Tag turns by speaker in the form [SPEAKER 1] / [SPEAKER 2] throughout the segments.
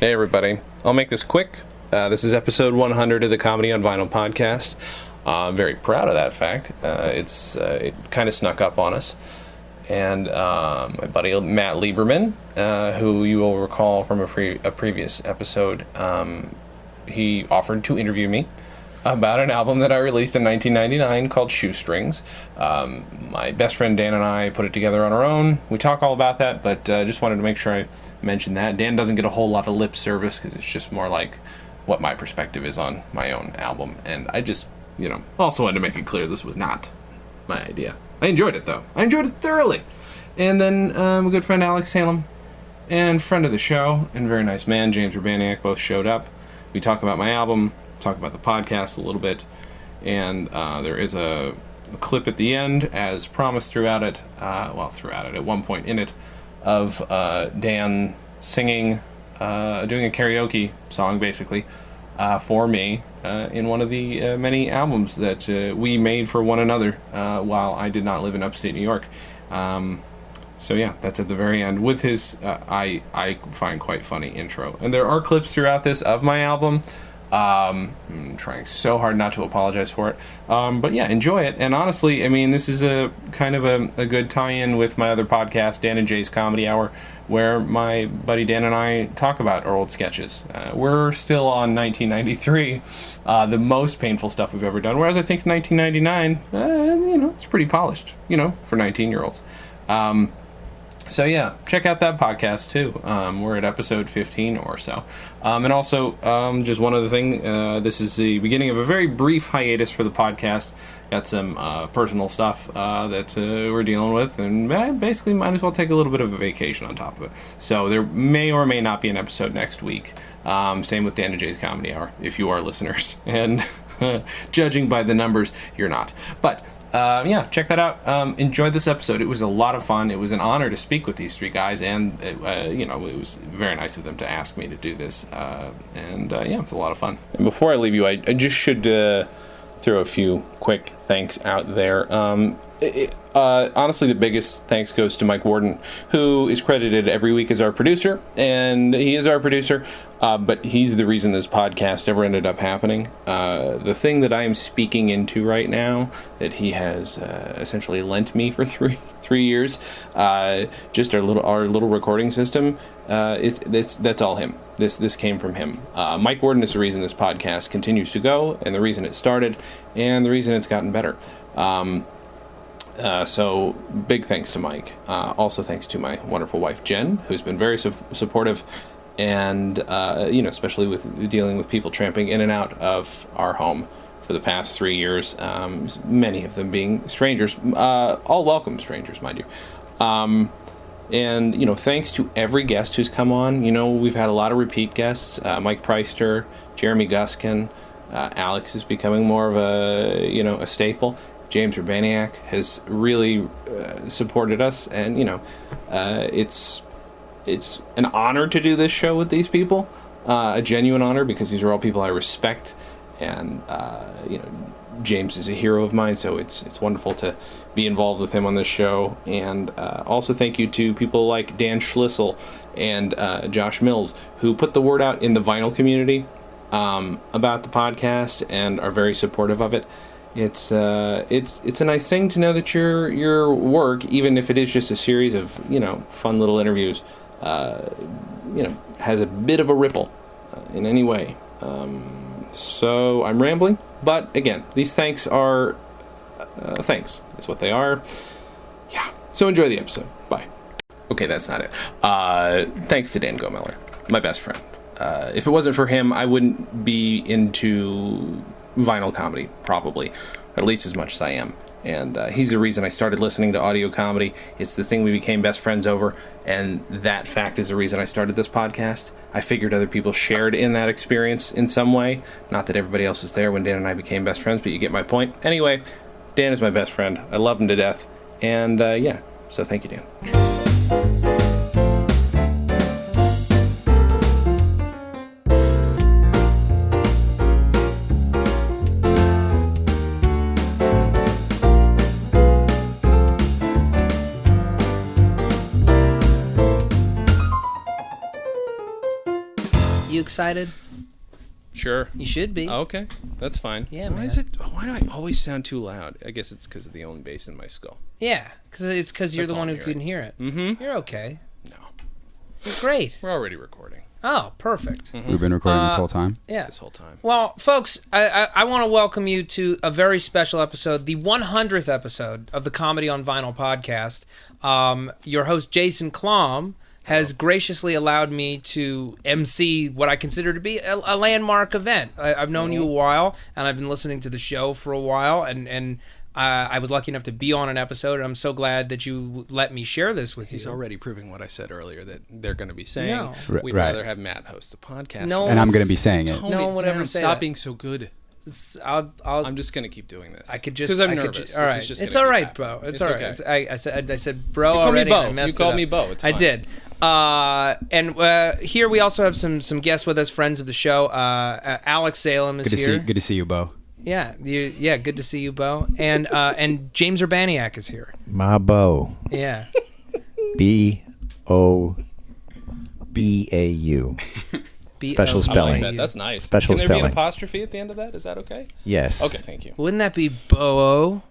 [SPEAKER 1] Hey everybody, I'll make this quick. This is episode 100 of the Comedy on Vinyl podcast. I'm very proud of that fact. It kind of snuck up on us. And my buddy Matt Lieberman, who you will recall from a previous episode, he offered to interview me about an album that I released in 1999 called Shoestrings. My best friend Dan and I put it together on our own. We talk all about that, but just wanted to make sure I mentioned that. Dan doesn't get a whole lot of lip service because it's just more like what my perspective is on my own album. And I just, also wanted to make it clear this was not my idea. I enjoyed it, though. I enjoyed it thoroughly. And then my good friend Alex Salem and friend of the show and very nice man, James Urbaniak, both showed up. We talk about my album, talk about the podcast a little bit, and there is a clip at the end, as promised throughout it, at one point in it, of Dan singing, doing a karaoke song, basically, for me in one of the many albums that we made for one another while I did not live in upstate New York. So yeah, that's at the very end with his, I find quite funny intro. And there are clips throughout this of my album. I'm trying so hard not to apologize for it. But yeah, enjoy it. And honestly, this is a kind of a good tie-in with my other podcast, Dan and Jay's Comedy Hour, where my buddy Dan and I talk about our old sketches. We're still on 1993, the most painful stuff we've ever done, whereas I think 1999, it's pretty polished, for 19-year-olds. So yeah, check out that podcast too. We're at episode 15 or so. And also, just one other thing, this is the beginning of a very brief hiatus for the podcast. Got some personal stuff that we're dealing with, and basically might as well take a little bit of a vacation on top of it. So there may or may not be an episode next week. Same with Dan and Jay's Comedy Hour, if you are listeners. And judging by the numbers, you're not. But check that out. Enjoyed this episode. It was a lot of fun. It was an honor to speak with these three guys, and it was very nice of them to ask me to do this. It was a lot of fun. And before I leave you, I just should throw a few quick thanks out there. Honestly, the biggest thanks goes to Mike Worden, who is credited every week as our producer, and he is our producer, but he's the reason this podcast ever ended up happening. The thing that I am speaking into right now, that he has essentially lent me for three years, just our little recording system, that's all him. This came from him. Mike Worden is the reason this podcast continues to go, and the reason it started, and the reason it's gotten better. So big thanks to Mike. Also thanks to my wonderful wife, Jen, who's been very supportive, and, especially with dealing with people tramping in and out of our home for the past 3 years, many of them being strangers, all welcome strangers, mind you. And, thanks to every guest who's come on. We've had a lot of repeat guests, Mike Preister, Jeremy Guskin, Alex is becoming more of a staple. James Urbaniak has really supported us, and it's an honor to do this show with these people, a genuine honor, because these are all people I respect, and James is a hero of mine, so it's wonderful to be involved with him on this show. And also thank you to people like Dan Schlissel and Josh Mills, who put the word out in the vinyl community about the podcast and are very supportive of it. It's a nice thing to know that your work, even if it is just a series of fun little interviews, has a bit of a ripple in any way. So I'm rambling, but again, these thanks are thanks. That's what they are. Yeah. So enjoy the episode. Bye. Okay, that's not it. Thanks to Dan Gomiller, my best friend. If it wasn't for him, I wouldn't be into vinyl comedy, probably, at least as much as I am. And he's the reason I started listening to audio comedy. It's the thing we became best friends over, and that fact is the reason I started this podcast. I figured other people shared in that experience in some way. Not that everybody else was there when Dan and I became best friends, but you get my point. Anyway, Dan is my best friend. I love him to death. And so thank you, Dan.
[SPEAKER 2] You excited?
[SPEAKER 1] Sure.
[SPEAKER 2] You should be.
[SPEAKER 1] Okay, that's fine.
[SPEAKER 2] Yeah,
[SPEAKER 1] Why
[SPEAKER 2] man.
[SPEAKER 1] Why do I always sound too loud? I guess it's because of the only bass in my skull.
[SPEAKER 2] Yeah, because you're
[SPEAKER 1] That's
[SPEAKER 2] the
[SPEAKER 1] all
[SPEAKER 2] one
[SPEAKER 1] I'm
[SPEAKER 2] who
[SPEAKER 1] hearing.
[SPEAKER 2] couldn't hear it.
[SPEAKER 1] Mm-hmm.
[SPEAKER 2] You're okay.
[SPEAKER 1] No,
[SPEAKER 2] You're great.
[SPEAKER 1] we're already recording
[SPEAKER 2] Oh, perfect.
[SPEAKER 3] We've been recording this whole time.
[SPEAKER 2] Yeah.
[SPEAKER 1] this whole time.
[SPEAKER 2] Well, folks, I want to welcome you to a very special episode, the 100th episode of the Comedy on Vinyl podcast. Your host, Jason Klom, has graciously allowed me to MC what I consider to be a landmark event. I've known you a while, and I've been listening to the show for a while, and I was lucky enough to be on an episode, and I'm so glad that you let me share this with you.
[SPEAKER 1] He's already proving what I said earlier, that they're going to be saying
[SPEAKER 2] No.
[SPEAKER 1] we'd
[SPEAKER 3] Right.
[SPEAKER 1] rather have Matt host the podcast.
[SPEAKER 2] No.
[SPEAKER 3] And I'm going to be saying it.
[SPEAKER 1] Tone
[SPEAKER 2] No
[SPEAKER 1] it
[SPEAKER 2] one would ever
[SPEAKER 1] down.
[SPEAKER 2] say
[SPEAKER 1] Stop
[SPEAKER 2] that.
[SPEAKER 1] being so good.
[SPEAKER 2] I'll
[SPEAKER 1] I'm just going to keep doing this.
[SPEAKER 2] I could just
[SPEAKER 1] because I'm
[SPEAKER 2] I could
[SPEAKER 1] nervous.
[SPEAKER 2] all right,
[SPEAKER 1] This is just
[SPEAKER 2] it's
[SPEAKER 1] gonna
[SPEAKER 2] all
[SPEAKER 1] keep
[SPEAKER 2] right,
[SPEAKER 1] happening.
[SPEAKER 2] Bo. It's all right.
[SPEAKER 1] okay.
[SPEAKER 2] I said bro
[SPEAKER 1] You called me
[SPEAKER 2] already.
[SPEAKER 1] Bo.
[SPEAKER 2] And I messed
[SPEAKER 1] You called
[SPEAKER 2] it up.
[SPEAKER 1] me Bo. It's
[SPEAKER 2] I
[SPEAKER 1] fine.
[SPEAKER 2] did. And here we also have some guests with us, friends of the show. Alex Salem is here.
[SPEAKER 3] Good to see you, Bo.
[SPEAKER 2] Yeah, good to see you, Bo. And James Urbaniak is here.
[SPEAKER 4] My bow.
[SPEAKER 2] Yeah.
[SPEAKER 4] BOBAU. Special
[SPEAKER 1] I
[SPEAKER 4] spelling.
[SPEAKER 1] like that. That's nice.
[SPEAKER 4] Special
[SPEAKER 1] Can there be an
[SPEAKER 4] spelling.
[SPEAKER 1] apostrophe at the end of that? Is that okay?
[SPEAKER 4] Yes.
[SPEAKER 1] Okay, thank you.
[SPEAKER 2] Wouldn't that be boeau?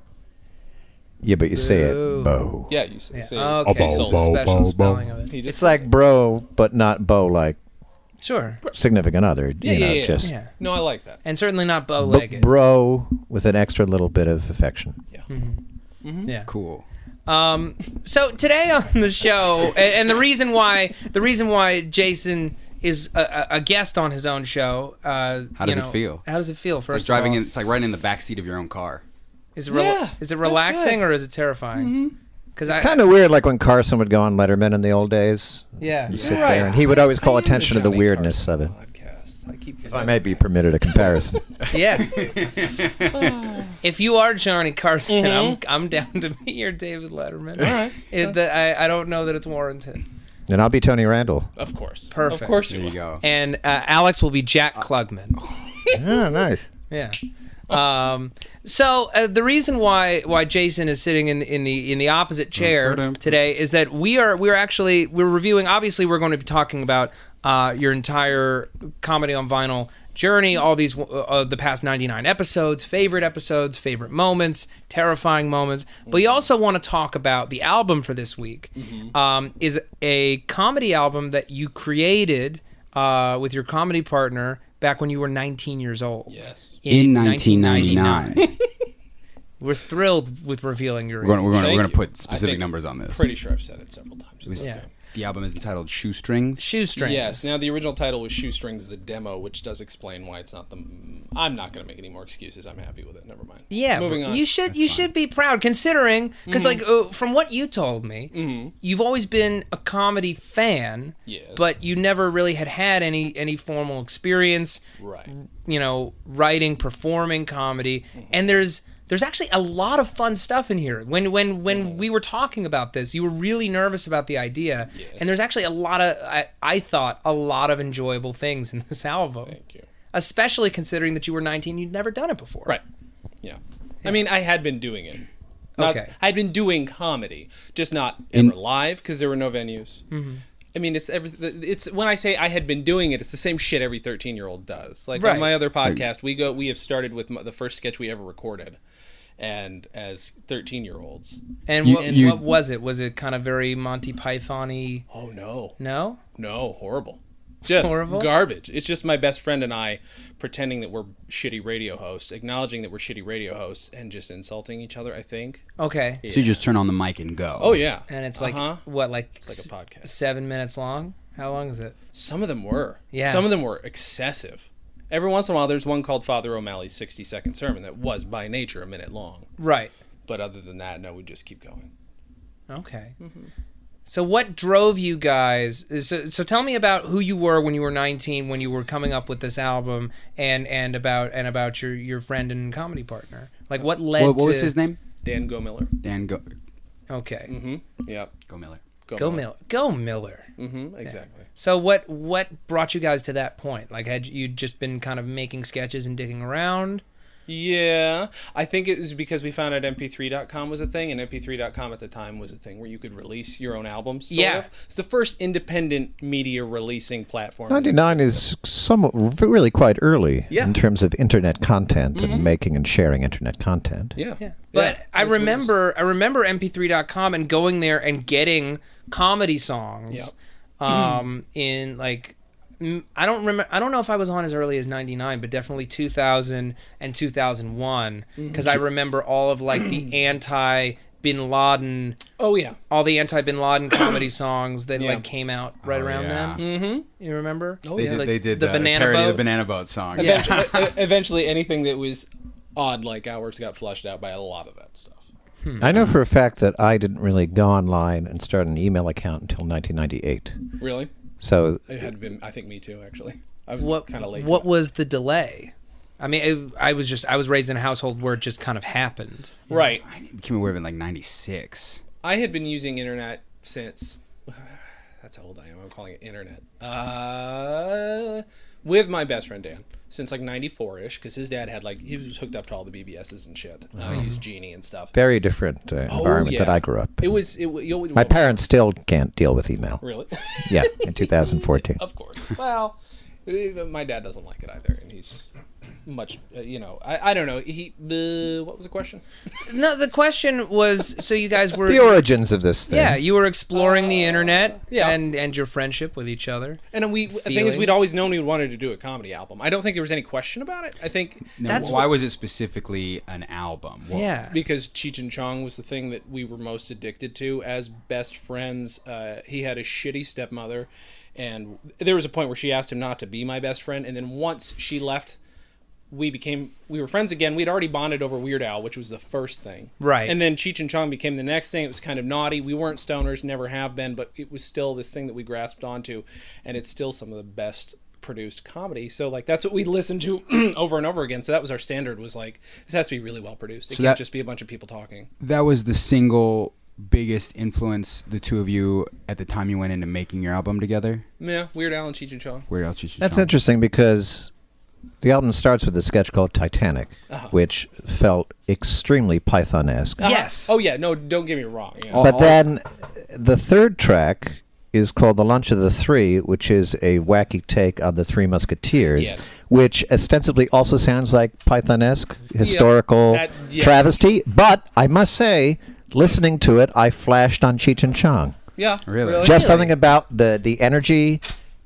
[SPEAKER 4] Yeah, but you say
[SPEAKER 2] Boo.
[SPEAKER 4] it bow.
[SPEAKER 1] Yeah, you say
[SPEAKER 2] Yeah. Okay,
[SPEAKER 3] bow,
[SPEAKER 2] so
[SPEAKER 3] bow,
[SPEAKER 2] special
[SPEAKER 3] bow,
[SPEAKER 2] spelling
[SPEAKER 3] bow.
[SPEAKER 2] of it.
[SPEAKER 1] He just
[SPEAKER 4] It's like bro, but not bow like
[SPEAKER 2] Sure.
[SPEAKER 4] significant other.
[SPEAKER 1] Yeah.
[SPEAKER 4] Just
[SPEAKER 2] Yeah.
[SPEAKER 1] No, I like that.
[SPEAKER 2] And certainly not bow-legged.
[SPEAKER 4] bro with an extra little bit of affection.
[SPEAKER 2] Yeah.
[SPEAKER 3] Cool.
[SPEAKER 2] So today on the show, and the reason why Jason is a guest on his own show.
[SPEAKER 3] How does it feel?
[SPEAKER 2] How does it feel?
[SPEAKER 3] It's like
[SPEAKER 2] First
[SPEAKER 3] driving
[SPEAKER 2] of all,
[SPEAKER 3] in. It's like riding in the backseat of your own car.
[SPEAKER 2] Is it
[SPEAKER 1] Yeah,
[SPEAKER 2] is it
[SPEAKER 1] that's
[SPEAKER 2] relaxing
[SPEAKER 1] good.
[SPEAKER 2] or is it terrifying? Because
[SPEAKER 4] It's kind of weird, like when Carson would go on Letterman in the old days.
[SPEAKER 2] yeah.
[SPEAKER 4] You sit
[SPEAKER 1] Right.
[SPEAKER 4] there, and he would always call
[SPEAKER 1] I am
[SPEAKER 4] attention
[SPEAKER 1] the
[SPEAKER 4] to the
[SPEAKER 1] Johnny
[SPEAKER 4] weirdness
[SPEAKER 1] Carson
[SPEAKER 4] of it.
[SPEAKER 1] podcast. I keep
[SPEAKER 4] If I may be permitted a comparison.
[SPEAKER 2] Yeah. If you are Johnny Carson, I'm down to be your David Letterman.
[SPEAKER 1] All right.
[SPEAKER 2] I don't know that it's warranted.
[SPEAKER 4] And I'll be Tony Randall.
[SPEAKER 1] Of course.
[SPEAKER 2] Perfect.
[SPEAKER 1] Of course
[SPEAKER 3] There
[SPEAKER 1] you
[SPEAKER 3] you
[SPEAKER 1] will.
[SPEAKER 3] go.
[SPEAKER 2] And Alex will be Jack Klugman.
[SPEAKER 4] Oh, nice.
[SPEAKER 2] Yeah. So the reason why Jason is sitting in the opposite chair today is that we're reviewing. Obviously, we're going to be talking about your entire Comedy on Vinyl journey, all these the past 99 episodes, favorite moments, terrifying moments. But you also want to talk about the album for this week. Is a comedy album that you created with your comedy partner back when you were 19 years old.
[SPEAKER 1] Yes.
[SPEAKER 3] In 1999.
[SPEAKER 2] We're thrilled with revealing your age.
[SPEAKER 3] We're going
[SPEAKER 1] Thank
[SPEAKER 3] to
[SPEAKER 1] you.
[SPEAKER 3] put
[SPEAKER 1] I
[SPEAKER 3] specific
[SPEAKER 1] think
[SPEAKER 3] numbers on this.
[SPEAKER 1] Pretty sure I've said it several times.
[SPEAKER 3] It was-
[SPEAKER 2] Yeah.
[SPEAKER 3] The album is entitled Shoestrings.
[SPEAKER 2] Shoestrings.
[SPEAKER 1] Yes. Now the original title was Shoestrings, the demo, which does explain why it's not the. I'm not going to make any more excuses. I'm happy with it. Never mind.
[SPEAKER 2] Yeah,
[SPEAKER 1] Moving on.
[SPEAKER 2] you should be proud considering because from what you told me, you've always been a comedy fan,
[SPEAKER 1] Yes.
[SPEAKER 2] but you never really had any formal experience,
[SPEAKER 1] Right.
[SPEAKER 2] writing, performing comedy, and there's actually a lot of fun stuff in here. When we were talking about this, you were really nervous about the idea,
[SPEAKER 1] Yes.
[SPEAKER 2] and there's actually a lot of I thought a lot of enjoyable things in this album.
[SPEAKER 1] Thank you.
[SPEAKER 2] Especially considering that you were 19, you'd never done it before.
[SPEAKER 1] Right. Yeah. I mean, I had been doing it.
[SPEAKER 2] Okay.
[SPEAKER 1] I'd been doing comedy, just not
[SPEAKER 3] In-
[SPEAKER 1] ever live because there were no venues. I mean, it's when I say I had been doing it, it's the same shit every 13-year-old does. Like
[SPEAKER 2] Right.
[SPEAKER 1] on my other podcast, we have started with the first sketch we ever recorded, and as 13-year-olds.
[SPEAKER 2] And
[SPEAKER 3] You-
[SPEAKER 2] what was it? Was it kind of very Monty Python-y?
[SPEAKER 1] Oh no,
[SPEAKER 2] No?
[SPEAKER 1] no, horrible. Just
[SPEAKER 2] Horrible?
[SPEAKER 1] garbage. It's just my best friend and I pretending that we're shitty radio hosts, acknowledging that we're shitty radio hosts, and just insulting each other, I think.
[SPEAKER 2] Okay.
[SPEAKER 3] So you just turn on the mic and go.
[SPEAKER 1] Oh, yeah.
[SPEAKER 2] And it's like, what, like,
[SPEAKER 1] It's like a podcast.
[SPEAKER 2] 7 minutes long? How long is it?
[SPEAKER 1] Some of them were.
[SPEAKER 2] Yeah.
[SPEAKER 1] Some of them were excessive. Every once in a while, there's one called Father O'Malley's 60-second sermon that was, by nature, a minute long.
[SPEAKER 2] Right.
[SPEAKER 1] But other than that, no, we just keep going.
[SPEAKER 2] Okay. So what drove you guys? So tell me about who you were when you were 19, when you were coming up with this album, and about your friend and comedy partner. Like what led to...
[SPEAKER 3] What was his name?
[SPEAKER 1] Dan Gomiller.
[SPEAKER 2] Okay.
[SPEAKER 1] Mm-hmm. Yep.
[SPEAKER 3] Gomiller.
[SPEAKER 2] Go Miller.
[SPEAKER 1] Mm-hmm. Exactly.
[SPEAKER 2] So what brought you guys to that point? Like had you just been kind of making sketches and digging around?
[SPEAKER 1] Yeah, I think it was because we found out MP3.com was a thing, and MP3.com at the time was a thing where you could release your own albums. Sort of. It's the first independent media releasing platform.
[SPEAKER 4] 99 is somewhat really quite early in terms of internet content and making and sharing internet content.
[SPEAKER 1] Yeah.
[SPEAKER 2] But I remember MP3.com and going there and getting comedy songs in like I don't know if I was on as early as 99, but definitely 2000 and 2001 because I remember all of like the anti-Bin Laden all the anti-Bin Laden comedy songs that like came out right around then. You remember?
[SPEAKER 3] They did
[SPEAKER 2] the Banana
[SPEAKER 3] parody
[SPEAKER 2] Boat.
[SPEAKER 3] of the Banana Boat song.
[SPEAKER 1] Eventually anything that was odd like ours got flushed out by a lot of that stuff.
[SPEAKER 4] I know for a fact that I didn't really go online and start an email account until 1998.
[SPEAKER 1] Really?
[SPEAKER 4] So
[SPEAKER 1] it had been, I think, me too. Actually, I was kind of late.
[SPEAKER 2] What was the delay? I mean, I was raised in a household where it just kind of happened.
[SPEAKER 1] Right.
[SPEAKER 3] I became aware of it in like 96.
[SPEAKER 1] I had been using internet since. That's how old I am. I'm calling it internet. With my best friend Dan since like 94-ish, because his dad had like he was hooked up to all the BBSs and shit. He used Genie and stuff.
[SPEAKER 4] very different environment that I grew up in. My parents still can't deal with email.
[SPEAKER 1] Really?
[SPEAKER 4] Yeah, in 2014.
[SPEAKER 1] Of course. Well, my dad doesn't like it either, and he's much, I don't know. What was the question?
[SPEAKER 2] No, the question was, so you guys were...
[SPEAKER 4] The origins of this thing.
[SPEAKER 2] Yeah, you were exploring the internet
[SPEAKER 1] yeah.
[SPEAKER 2] and your friendship with each other.
[SPEAKER 1] And the thing is, we'd always known we wanted to do a comedy album. I don't think there was any question about it. I think...
[SPEAKER 3] Why was it specifically an album?
[SPEAKER 2] Yeah.
[SPEAKER 1] Because Cheech and Chong was the thing that we were most addicted to as best friends. He had a shitty stepmother, and there was a point where she asked him not to be my best friend, and then once she left... we were friends again. We'd already bonded over Weird Al, which was the first thing.
[SPEAKER 2] Right.
[SPEAKER 1] And then Cheech and Chong became the next thing. It was kind of naughty. We weren't stoners, never have been, but it was still this thing that we grasped onto, and it's still some of the best produced comedy. So like that's what we listened to over and over again. So that was our standard, was like, this has to be really well produced. It can't just be a bunch of people talking.
[SPEAKER 3] That was the single biggest influence the two of you at the time you went into making your album together?
[SPEAKER 1] Yeah, Weird Al and Cheech and Chong.
[SPEAKER 3] Weird Al, Cheech and Chong.
[SPEAKER 4] That's interesting because the album starts with a sketch called Titanic, which felt extremely Python-esque.
[SPEAKER 2] Yes.
[SPEAKER 1] Oh, yeah. No, don't get me wrong. Yeah.
[SPEAKER 4] But then the third track is called The Lunch of the Three, which is a wacky take on the Three Musketeers, which ostensibly also sounds like Python-esque, historical travesty. But I must say, listening to it, I flashed on Cheech and Chong.
[SPEAKER 1] Yeah.
[SPEAKER 3] Really?
[SPEAKER 4] Just something about the energy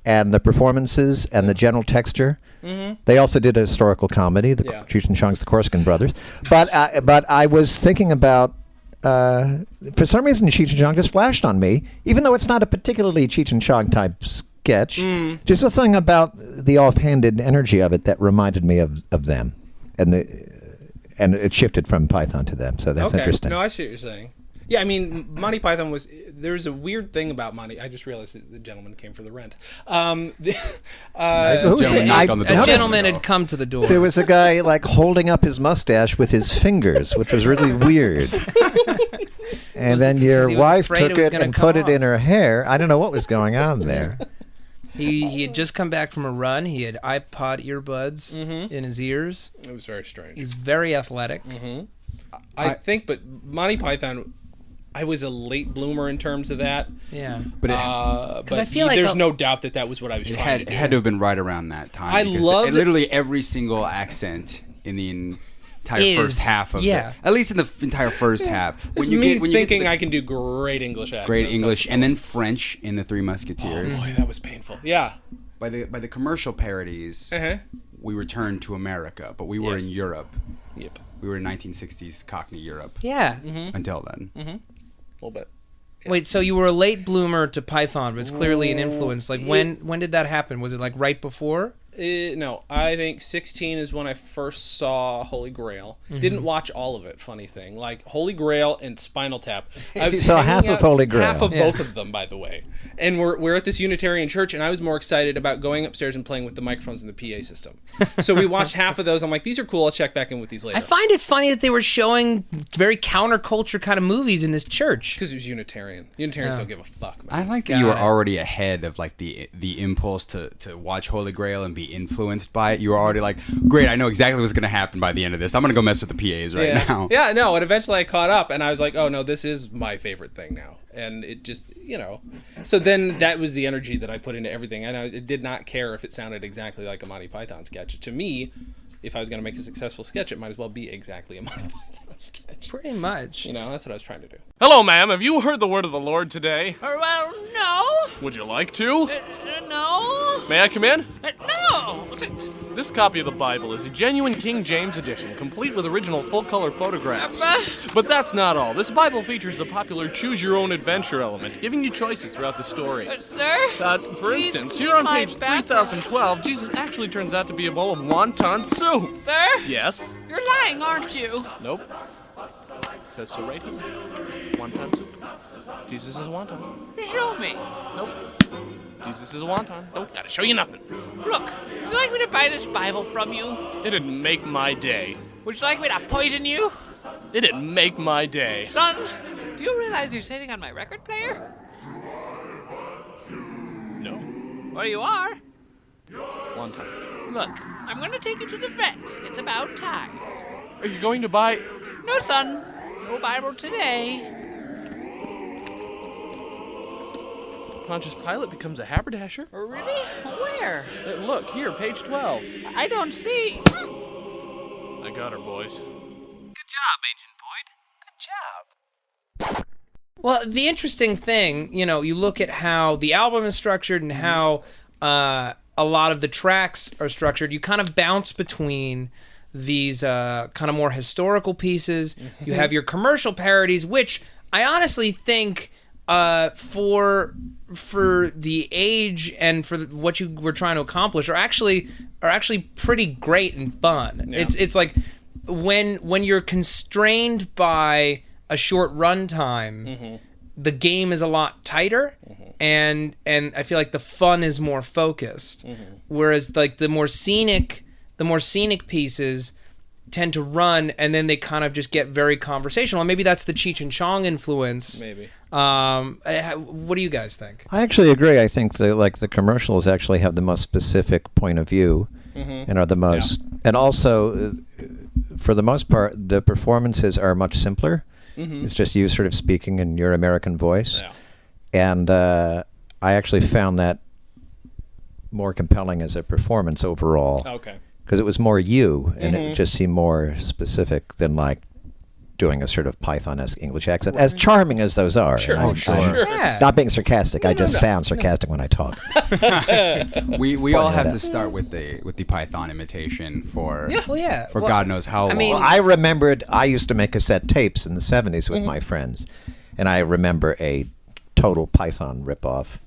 [SPEAKER 4] and the performances and the general texture. Mm-hmm. They also did a historical comedy, Cheech and Chong's The Korskin Brothers. But I was thinking about, for some reason, Cheech and Chong just flashed on me, even though it's not a particularly Cheech and Chong type sketch. Just something about the offhanded energy of it that reminded me of them, and it shifted from Python to them. So that's interesting.
[SPEAKER 1] No, I see what you're saying. Yeah, I mean, Monty Python was... There's a weird thing about Monty... I just realized that the gentleman came for the rent.
[SPEAKER 3] A gentleman
[SPEAKER 2] had come to the door.
[SPEAKER 4] There was a guy, like, holding up his mustache with his fingers, which was really weird. And then your wife took it and put it in her hair. I don't know what was going on there.
[SPEAKER 2] He had just come back from a run. He had iPod earbuds in his ears.
[SPEAKER 1] It was very strange.
[SPEAKER 2] He's very athletic.
[SPEAKER 1] I think, but Monty Python... I was a late bloomer in terms of that.
[SPEAKER 2] Yeah.
[SPEAKER 3] But
[SPEAKER 2] I feel like
[SPEAKER 1] there's no doubt that was what I was trying to do.
[SPEAKER 3] It had to have been right around that time.
[SPEAKER 1] I loved
[SPEAKER 3] literally every single accent in the entire first half of it. At least in the entire first half.
[SPEAKER 1] When you thinking I can do great English accents.
[SPEAKER 3] Great English, and then French in the Three Musketeers.
[SPEAKER 1] Oh boy, that was painful. Yeah.
[SPEAKER 3] By the commercial parodies, we returned to America, but we were in Europe.
[SPEAKER 1] Yep.
[SPEAKER 3] We were in 1960s Cockney Europe.
[SPEAKER 2] Yeah.
[SPEAKER 3] Until then.
[SPEAKER 1] A little bit. Yeah.
[SPEAKER 2] Wait, so you were a late bloomer to Python, but it's clearly an influence. Like, when did that happen? Was it, like, right before?
[SPEAKER 1] No, I think 16 is when I first saw Holy Grail. Didn't watch all of it, funny thing. Like, Holy Grail and Spinal Tap.
[SPEAKER 4] I saw half of Holy Grail.
[SPEAKER 1] Half of both of them, by the way. And we're at this Unitarian church, and I was more excited about going upstairs and playing with the microphones in the PA system. So we watched half of those. I'm like, these are cool. I'll check back in with these later.
[SPEAKER 2] I find it funny that they were showing very counterculture kind of movies in this church.
[SPEAKER 1] Because it was Unitarian. Unitarians don't give a fuck, man.
[SPEAKER 3] I like that you were already ahead of like the impulse to watch Holy Grail and be heavily influenced by it. You were already like, great, I know exactly what's going to happen by the end of this. I'm going to go mess with the PAs right now.
[SPEAKER 1] Yeah, no, and eventually I caught up, and I was like, oh, no, this is my favorite thing now. And it just, so then that was the energy that I put into everything. And I did not care if it sounded exactly like a Monty Python sketch. To me, if I was going to make a successful sketch, it might as well be exactly a Monty Python sketch.
[SPEAKER 2] Pretty much.
[SPEAKER 1] That's what I was trying to do.
[SPEAKER 5] Hello, ma'am. Have you heard the word of the Lord today?
[SPEAKER 6] Well, no.
[SPEAKER 5] Would you like to?
[SPEAKER 6] No.
[SPEAKER 5] May I come in?
[SPEAKER 6] No.
[SPEAKER 5] This copy of the Bible is a genuine King James edition, complete with original full-color photographs. But that's not all. This Bible features the popular choose-your-own-adventure element, giving you choices throughout the story.
[SPEAKER 6] Sir?
[SPEAKER 5] For instance, here on page 3012, Jesus actually turns out to be a bowl of wonton soup.
[SPEAKER 6] Sir?
[SPEAKER 5] Yes?
[SPEAKER 6] You're lying, aren't you?
[SPEAKER 5] Nope. Says so right here. Wonton soup. Jesus is a wonton.
[SPEAKER 6] Show me.
[SPEAKER 5] Nope. Jesus is a wonton. Nope, gotta show you nothing.
[SPEAKER 6] Look, would you like me to buy this Bible from you?
[SPEAKER 5] It'd make my day.
[SPEAKER 6] Would you like me to poison you?
[SPEAKER 5] It'd make my day.
[SPEAKER 6] Son, do you realize you're sitting on my record player?
[SPEAKER 5] No.
[SPEAKER 6] Well, you are.
[SPEAKER 5] Wonton.
[SPEAKER 6] Look, I'm going to take you to the vet. It's about time.
[SPEAKER 5] Are you going to buy...
[SPEAKER 6] No, son. No Bible today.
[SPEAKER 5] Pontius Pilate becomes a haberdasher.
[SPEAKER 6] Really? Where?
[SPEAKER 5] Look, here, page 12.
[SPEAKER 6] I don't see.
[SPEAKER 5] I got her, boys.
[SPEAKER 6] Good job, Agent Boyd. Good job.
[SPEAKER 2] Well, the interesting thing, you look at how the album is structured and how a lot of the tracks are structured. You kind of bounce between these kind of more historical pieces. You have your commercial parodies, which I honestly think for the age and for what you were trying to accomplish are actually pretty great and fun. Yeah. It's like when you're constrained by a short runtime, the game is a lot tighter, and I feel like the fun is more focused. Whereas like the more scenic pieces tend to run, and then they kind of just get very conversational. And maybe that's the Cheech and Chong influence.
[SPEAKER 1] Maybe.
[SPEAKER 2] What do you guys think?
[SPEAKER 4] I actually agree. I think the commercials actually have the most specific point of view, and are the most, and also for the most part, the performances are much simpler. It's just you sort of speaking in your American voice, and I actually found that more compelling as a performance overall.
[SPEAKER 1] Okay.
[SPEAKER 4] Because it was more you, and it just seemed more specific than like doing a sort of Python-esque English accent, as charming as those are.
[SPEAKER 1] Sure.
[SPEAKER 4] Not being sarcastic. I just sound sarcastic when I talk.
[SPEAKER 3] We all have to start with the Python imitation for God knows how long.
[SPEAKER 4] Well, I remembered I used to make cassette tapes in the 70s with my friends, and I remember a total Python ripoff,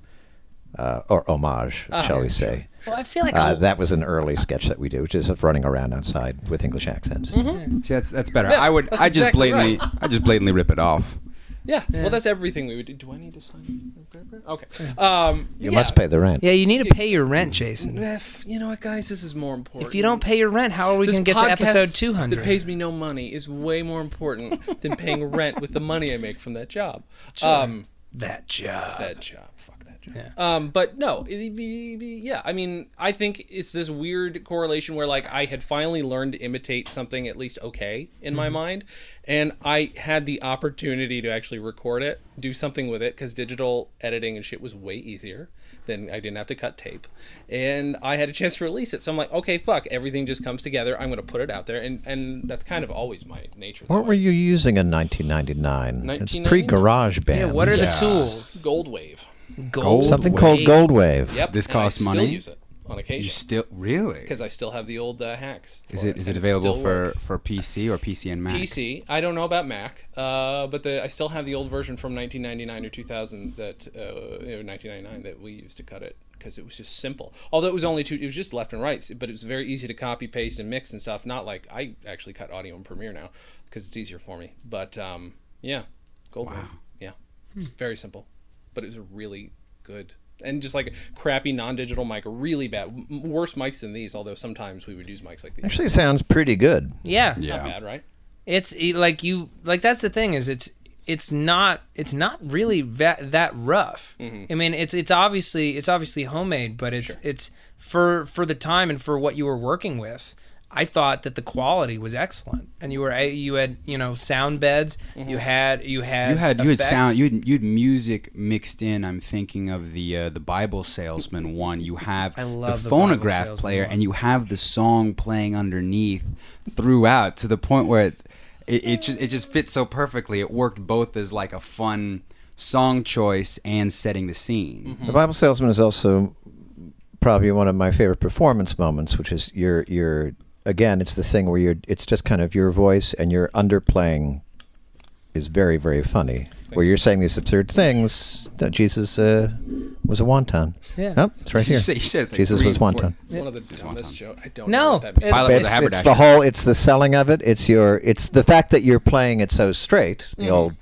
[SPEAKER 4] or homage, shall we say.
[SPEAKER 2] Well, I feel like
[SPEAKER 4] that was an early sketch that we did, which is of running around outside with English accents.
[SPEAKER 3] See, that's better. I just blatantly rip it off.
[SPEAKER 1] Yeah. Well, that's everything we would do. Do I need to sign? Okay.
[SPEAKER 4] You must pay the rent.
[SPEAKER 2] Yeah, you need to pay your rent, Jason.
[SPEAKER 1] You know what, guys? This is more important.
[SPEAKER 2] If you don't pay your rent, how are we going to get to episode 200?
[SPEAKER 1] That pays me no money is way more important than paying rent with the money I make from that job.
[SPEAKER 2] Sure. That job.
[SPEAKER 1] Fuck that job.
[SPEAKER 2] Yeah.
[SPEAKER 1] But no, yeah. I mean, I think it's this weird correlation where like I had finally learned to imitate something at least okay in my mind, and I had the opportunity to actually record it, do something with it, because digital editing and shit was way easier. Then I didn't have to cut tape, and I had a chance to release it. So I'm like, okay, fuck, everything just comes together. I'm going to put it out there, and that's kind of always my nature.
[SPEAKER 4] What were you using in 1999? It's pre-GarageBand.
[SPEAKER 2] Yeah, what are the tools?
[SPEAKER 1] Gold Wave.
[SPEAKER 4] Something called Gold Wave.
[SPEAKER 1] Yep.
[SPEAKER 3] This costs money.
[SPEAKER 1] I still use it on occasion.
[SPEAKER 3] You still really?
[SPEAKER 1] Because I still have the old hacks.
[SPEAKER 3] Is it available for PC or PC and Mac?
[SPEAKER 1] PC. I don't know about Mac, but I still have the old version from 1999 or 2000 that 1999 that we used to cut it because it was just simple. Although it was it was just left and right, but it was very easy to copy, paste, and mix and stuff. Not like I actually cut audio in Premiere now because it's easier for me. But yeah, Gold Wave. Yeah, it's very simple, but it was a really good. And just like a crappy non-digital mic, really bad, worse mics than these. Although sometimes we would use mics like these.
[SPEAKER 4] Actually, sounds pretty good.
[SPEAKER 2] Yeah,
[SPEAKER 1] it's not bad, right?
[SPEAKER 2] It's like that's the thing is it's not really that rough. I mean, it's obviously homemade, but it's for the time and for what you were working with. I thought that the quality was excellent, and you had sound beds, you had
[SPEAKER 3] music mixed in. I'm thinking of the Bible Salesman one. You have the
[SPEAKER 2] the
[SPEAKER 3] phonograph player, and you have the song playing underneath throughout, to the point where it just fits so perfectly. It worked both as like a fun song choice and setting the scene.
[SPEAKER 4] The Bible Salesman is also probably one of my favorite performance moments, which is your again, it's the thing where it's just kind of your voice, and your underplaying is very, very funny. Where you're saying these absurd things that Jesus was a wonton.
[SPEAKER 2] Yeah.
[SPEAKER 4] Oh, it's right here.
[SPEAKER 3] You said
[SPEAKER 4] Jesus was wonton.
[SPEAKER 1] It's one of the dumbest jokes. I don't
[SPEAKER 2] No,
[SPEAKER 1] know what that means.
[SPEAKER 3] Pilate was a
[SPEAKER 4] It's
[SPEAKER 3] haberdasher.
[SPEAKER 4] it's the selling of it. It's the fact that you're playing it so straight, the old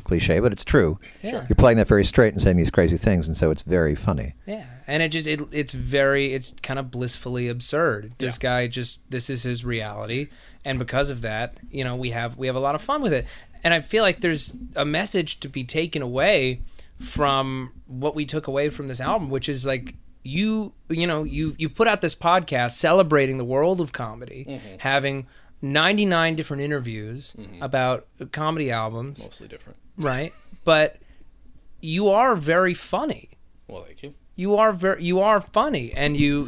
[SPEAKER 4] cliche, but it's true.
[SPEAKER 2] Yeah.
[SPEAKER 4] You're playing that very straight and saying these crazy things, and so it's very funny.
[SPEAKER 2] Yeah, and it's kind of blissfully absurd. This guy this is his reality, and because of that, we have a lot of fun with it. And I feel like there's a message to be taken away from what we took away from this album, which is like you put out this podcast celebrating the world of comedy, having 99 different interviews about comedy albums,
[SPEAKER 1] Mostly different.
[SPEAKER 2] right? But you are very funny.
[SPEAKER 1] Well, thank you.
[SPEAKER 2] You are funny, and you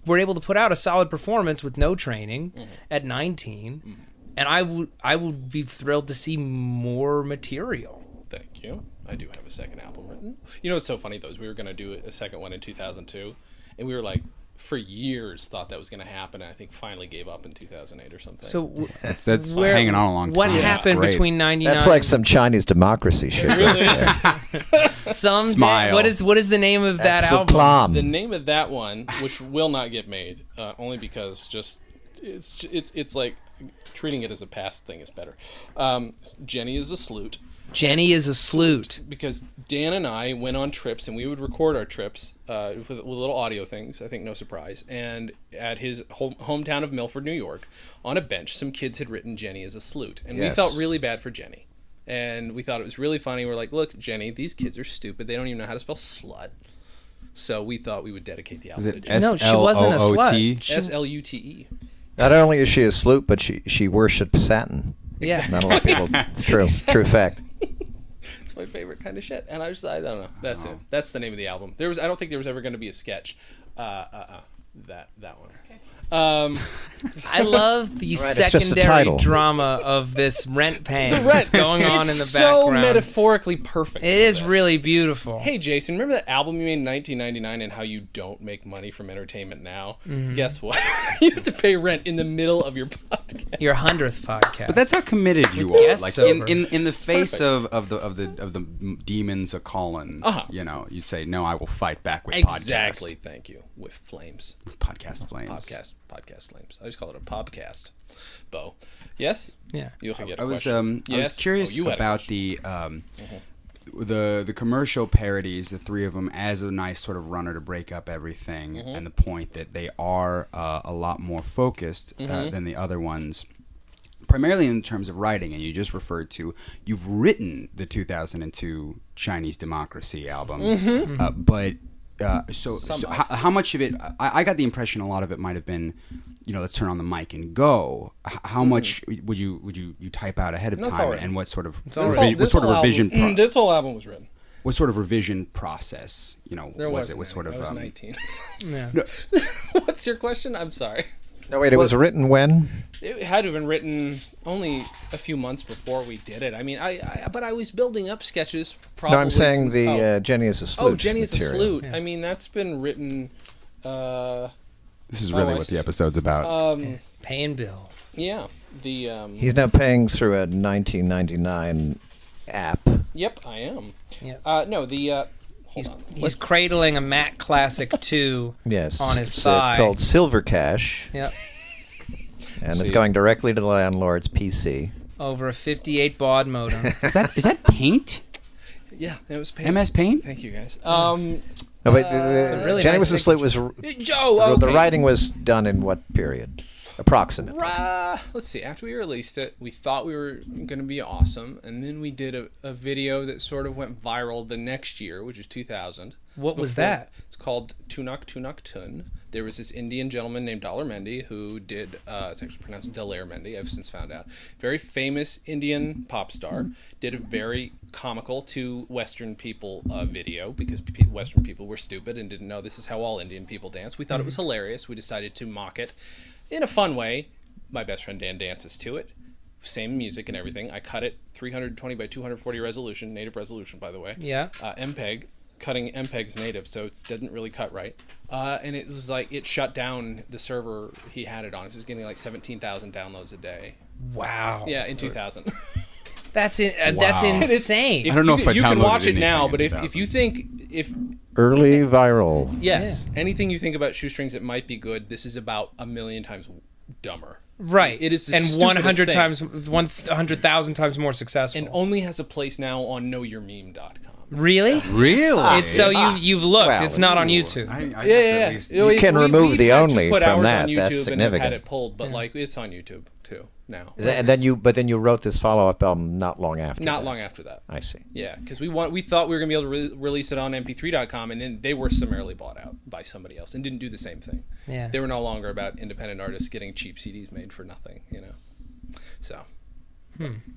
[SPEAKER 2] were able to put out a solid performance with no training at 19, and I would be thrilled to see more material.
[SPEAKER 1] Thank you. I do have a second album written. You know what's so funny though is we were going to do a second one in 2002, and we were like, for years thought that was going to happen, and I think finally gave up in 2008 or something.
[SPEAKER 2] So
[SPEAKER 3] That's hanging on a long time.
[SPEAKER 2] What
[SPEAKER 3] Yeah,
[SPEAKER 2] happened
[SPEAKER 3] it's great.
[SPEAKER 2] between 99?
[SPEAKER 4] That's like some Chinese democracy shit.
[SPEAKER 1] It really is.
[SPEAKER 2] Someday,
[SPEAKER 3] Smile.
[SPEAKER 2] what is the name of that
[SPEAKER 4] That's
[SPEAKER 2] album?
[SPEAKER 4] the plum.
[SPEAKER 1] The name of that one, which will not get made, only because just it's like treating it as a past thing is better. Jenny is a Sloot.
[SPEAKER 2] Jenny is a Sloot.
[SPEAKER 1] Because Dan and I went on trips, and we would record our trips with little audio things, I think no surprise, and at his hometown of Milford, New York, on a bench, some kids had written Jenny is a Sloot, and we felt really bad for Jenny. And we thought it was really funny. We're like, look, Jenny, these kids are stupid. They don't even know how to spell slut. So we thought we would dedicate the album to Jenny.
[SPEAKER 2] No, she wasn't a slut.
[SPEAKER 1] Slute.
[SPEAKER 4] Not only is she a sloop, but she worshipped satin.
[SPEAKER 2] Yeah.
[SPEAKER 4] Not a lot of people. It's true. True fact.
[SPEAKER 1] It's my favorite kind of shit. And I don't know. That's it. That's the name of the album. I don't think there was ever going to be a sketch. That one.
[SPEAKER 2] I love the
[SPEAKER 4] it's just a
[SPEAKER 2] secondary
[SPEAKER 4] title.
[SPEAKER 2] drama of this rent paying
[SPEAKER 1] The rent
[SPEAKER 2] that's going on in the
[SPEAKER 1] It's
[SPEAKER 2] background.
[SPEAKER 1] so metaphorically perfect.
[SPEAKER 2] It is really beautiful.
[SPEAKER 1] Hey, Jason, remember that album you made in 1999 and how you don't make money from entertainment now? Guess what? You have to pay rent in the middle of your podcast.
[SPEAKER 2] Your 100th podcast.
[SPEAKER 3] But that's how committed you
[SPEAKER 2] With
[SPEAKER 3] are.
[SPEAKER 2] guests
[SPEAKER 3] Like
[SPEAKER 2] over.
[SPEAKER 3] in the face of the demons a calling, you say, no, I will fight back with
[SPEAKER 1] Exactly. Thank you. With flames.
[SPEAKER 3] Podcast flames.
[SPEAKER 1] Podcast flames. I just call it a podcast. Bo. Yes?
[SPEAKER 2] Yeah.
[SPEAKER 1] You can get a
[SPEAKER 3] I was
[SPEAKER 1] question.
[SPEAKER 3] I was curious
[SPEAKER 1] you had a
[SPEAKER 3] about
[SPEAKER 1] question.
[SPEAKER 3] the commercial parodies, the three of them, as a nice sort of runner to break up everything, and the point that they are a lot more focused than the other ones, primarily in terms of writing. And you just referred to, you've written the 2002 Chinese Democracy album, but so how much of it? I got the impression a lot of it might have been, let's turn on the mic and go. How much would you type out ahead of time, and what sort of revision?
[SPEAKER 1] This whole album was written.
[SPEAKER 3] What sort of revision process? Was it? What sort of?
[SPEAKER 1] I was 19.
[SPEAKER 2] Yeah.
[SPEAKER 1] What's your question? I'm sorry.
[SPEAKER 4] No, wait. It was written when?
[SPEAKER 1] It had to have been written only a few months before we did it. I mean, but I was building up sketches. Probably
[SPEAKER 4] No, I'm saying
[SPEAKER 1] since,
[SPEAKER 4] Jenny is a Sloot.
[SPEAKER 1] Oh, Jenny is a
[SPEAKER 4] material.
[SPEAKER 1] Sloot. Yeah. I mean, that's been written.
[SPEAKER 3] This is really what the episode's about.
[SPEAKER 2] Paying bills.
[SPEAKER 1] Yeah.
[SPEAKER 4] He's now paying through a 1999 app.
[SPEAKER 1] Yep, I am.
[SPEAKER 2] Yeah.
[SPEAKER 1] No,
[SPEAKER 2] He's cradling a Mac Classic 2
[SPEAKER 4] Yes,
[SPEAKER 2] on his
[SPEAKER 4] it's
[SPEAKER 2] thigh.
[SPEAKER 4] called Silver Cash.
[SPEAKER 2] Yep.
[SPEAKER 4] And it's going directly to the landlord's PC.
[SPEAKER 2] Over a 58 baud modem.
[SPEAKER 3] Is that Paint?
[SPEAKER 1] Yeah, it was Paint.
[SPEAKER 3] MS Paint?
[SPEAKER 1] Thank you, guys.
[SPEAKER 4] No, but
[SPEAKER 2] a really
[SPEAKER 4] Jenny
[SPEAKER 2] nice
[SPEAKER 4] was a Sloot was
[SPEAKER 1] Joe, okay.
[SPEAKER 4] the writing was done in what period? approximately?
[SPEAKER 1] Let's see. After we released it, we thought we were going to be awesome, and then we did a video that sort of went viral the next year, which is 2000.
[SPEAKER 2] What was that?
[SPEAKER 1] It's called Tunak Tunak Tun. There was this Indian gentleman named Dalar Mendy who did, it's actually pronounced Dalar Mendy, I've since found out. Very famous Indian pop star. Did a very comical to Western people video because Western people were stupid and didn't know this is how all Indian people dance. We thought it was hilarious. We decided to mock it in a fun way. My best friend Dan dances to it. Same music and everything. I cut it 320 by 240 resolution, native resolution, by the way.
[SPEAKER 2] Yeah.
[SPEAKER 1] MPEG. Cutting MPEG's native, so it doesn't really cut right. And it was like, it shut down the server he had it on. It was getting like 17,000 downloads a day.
[SPEAKER 2] Wow.
[SPEAKER 1] Yeah, in 2000.
[SPEAKER 2] That's insane.
[SPEAKER 3] I don't know if I
[SPEAKER 1] you can
[SPEAKER 3] downloaded
[SPEAKER 1] watch it
[SPEAKER 3] anything
[SPEAKER 1] now,
[SPEAKER 3] in
[SPEAKER 1] but if
[SPEAKER 3] 2000.
[SPEAKER 1] you think,
[SPEAKER 4] Early viral.
[SPEAKER 1] yes, anything you think about Shoestrings that might be good, this is about a million times dumber.
[SPEAKER 2] Right.
[SPEAKER 1] It is the
[SPEAKER 2] and
[SPEAKER 1] stupidest thing.
[SPEAKER 2] 100,000 times more successful.
[SPEAKER 1] And only has a place now on knowyourmeme.com.
[SPEAKER 2] Really?
[SPEAKER 3] Really?
[SPEAKER 2] It's so you've looked.
[SPEAKER 4] Well,
[SPEAKER 2] it's not on YouTube.
[SPEAKER 3] I have to
[SPEAKER 1] Yeah.
[SPEAKER 3] at least-
[SPEAKER 4] You can remove the
[SPEAKER 1] we've had to
[SPEAKER 4] only
[SPEAKER 1] put
[SPEAKER 4] from
[SPEAKER 1] hours
[SPEAKER 4] that.
[SPEAKER 1] on YouTube
[SPEAKER 4] That's
[SPEAKER 1] and have
[SPEAKER 4] significant.
[SPEAKER 1] had it pulled, but like it's on YouTube too now.
[SPEAKER 4] And then you wrote this follow-up album not long after.
[SPEAKER 1] Not
[SPEAKER 4] that.
[SPEAKER 1] long after that.
[SPEAKER 4] I see.
[SPEAKER 1] Yeah, because we thought we were gonna be able to release it on MP3.com, and then they were summarily bought out by somebody else and didn't do the same thing.
[SPEAKER 2] Yeah.
[SPEAKER 1] They were no longer about independent artists getting cheap CDs made for nothing, So.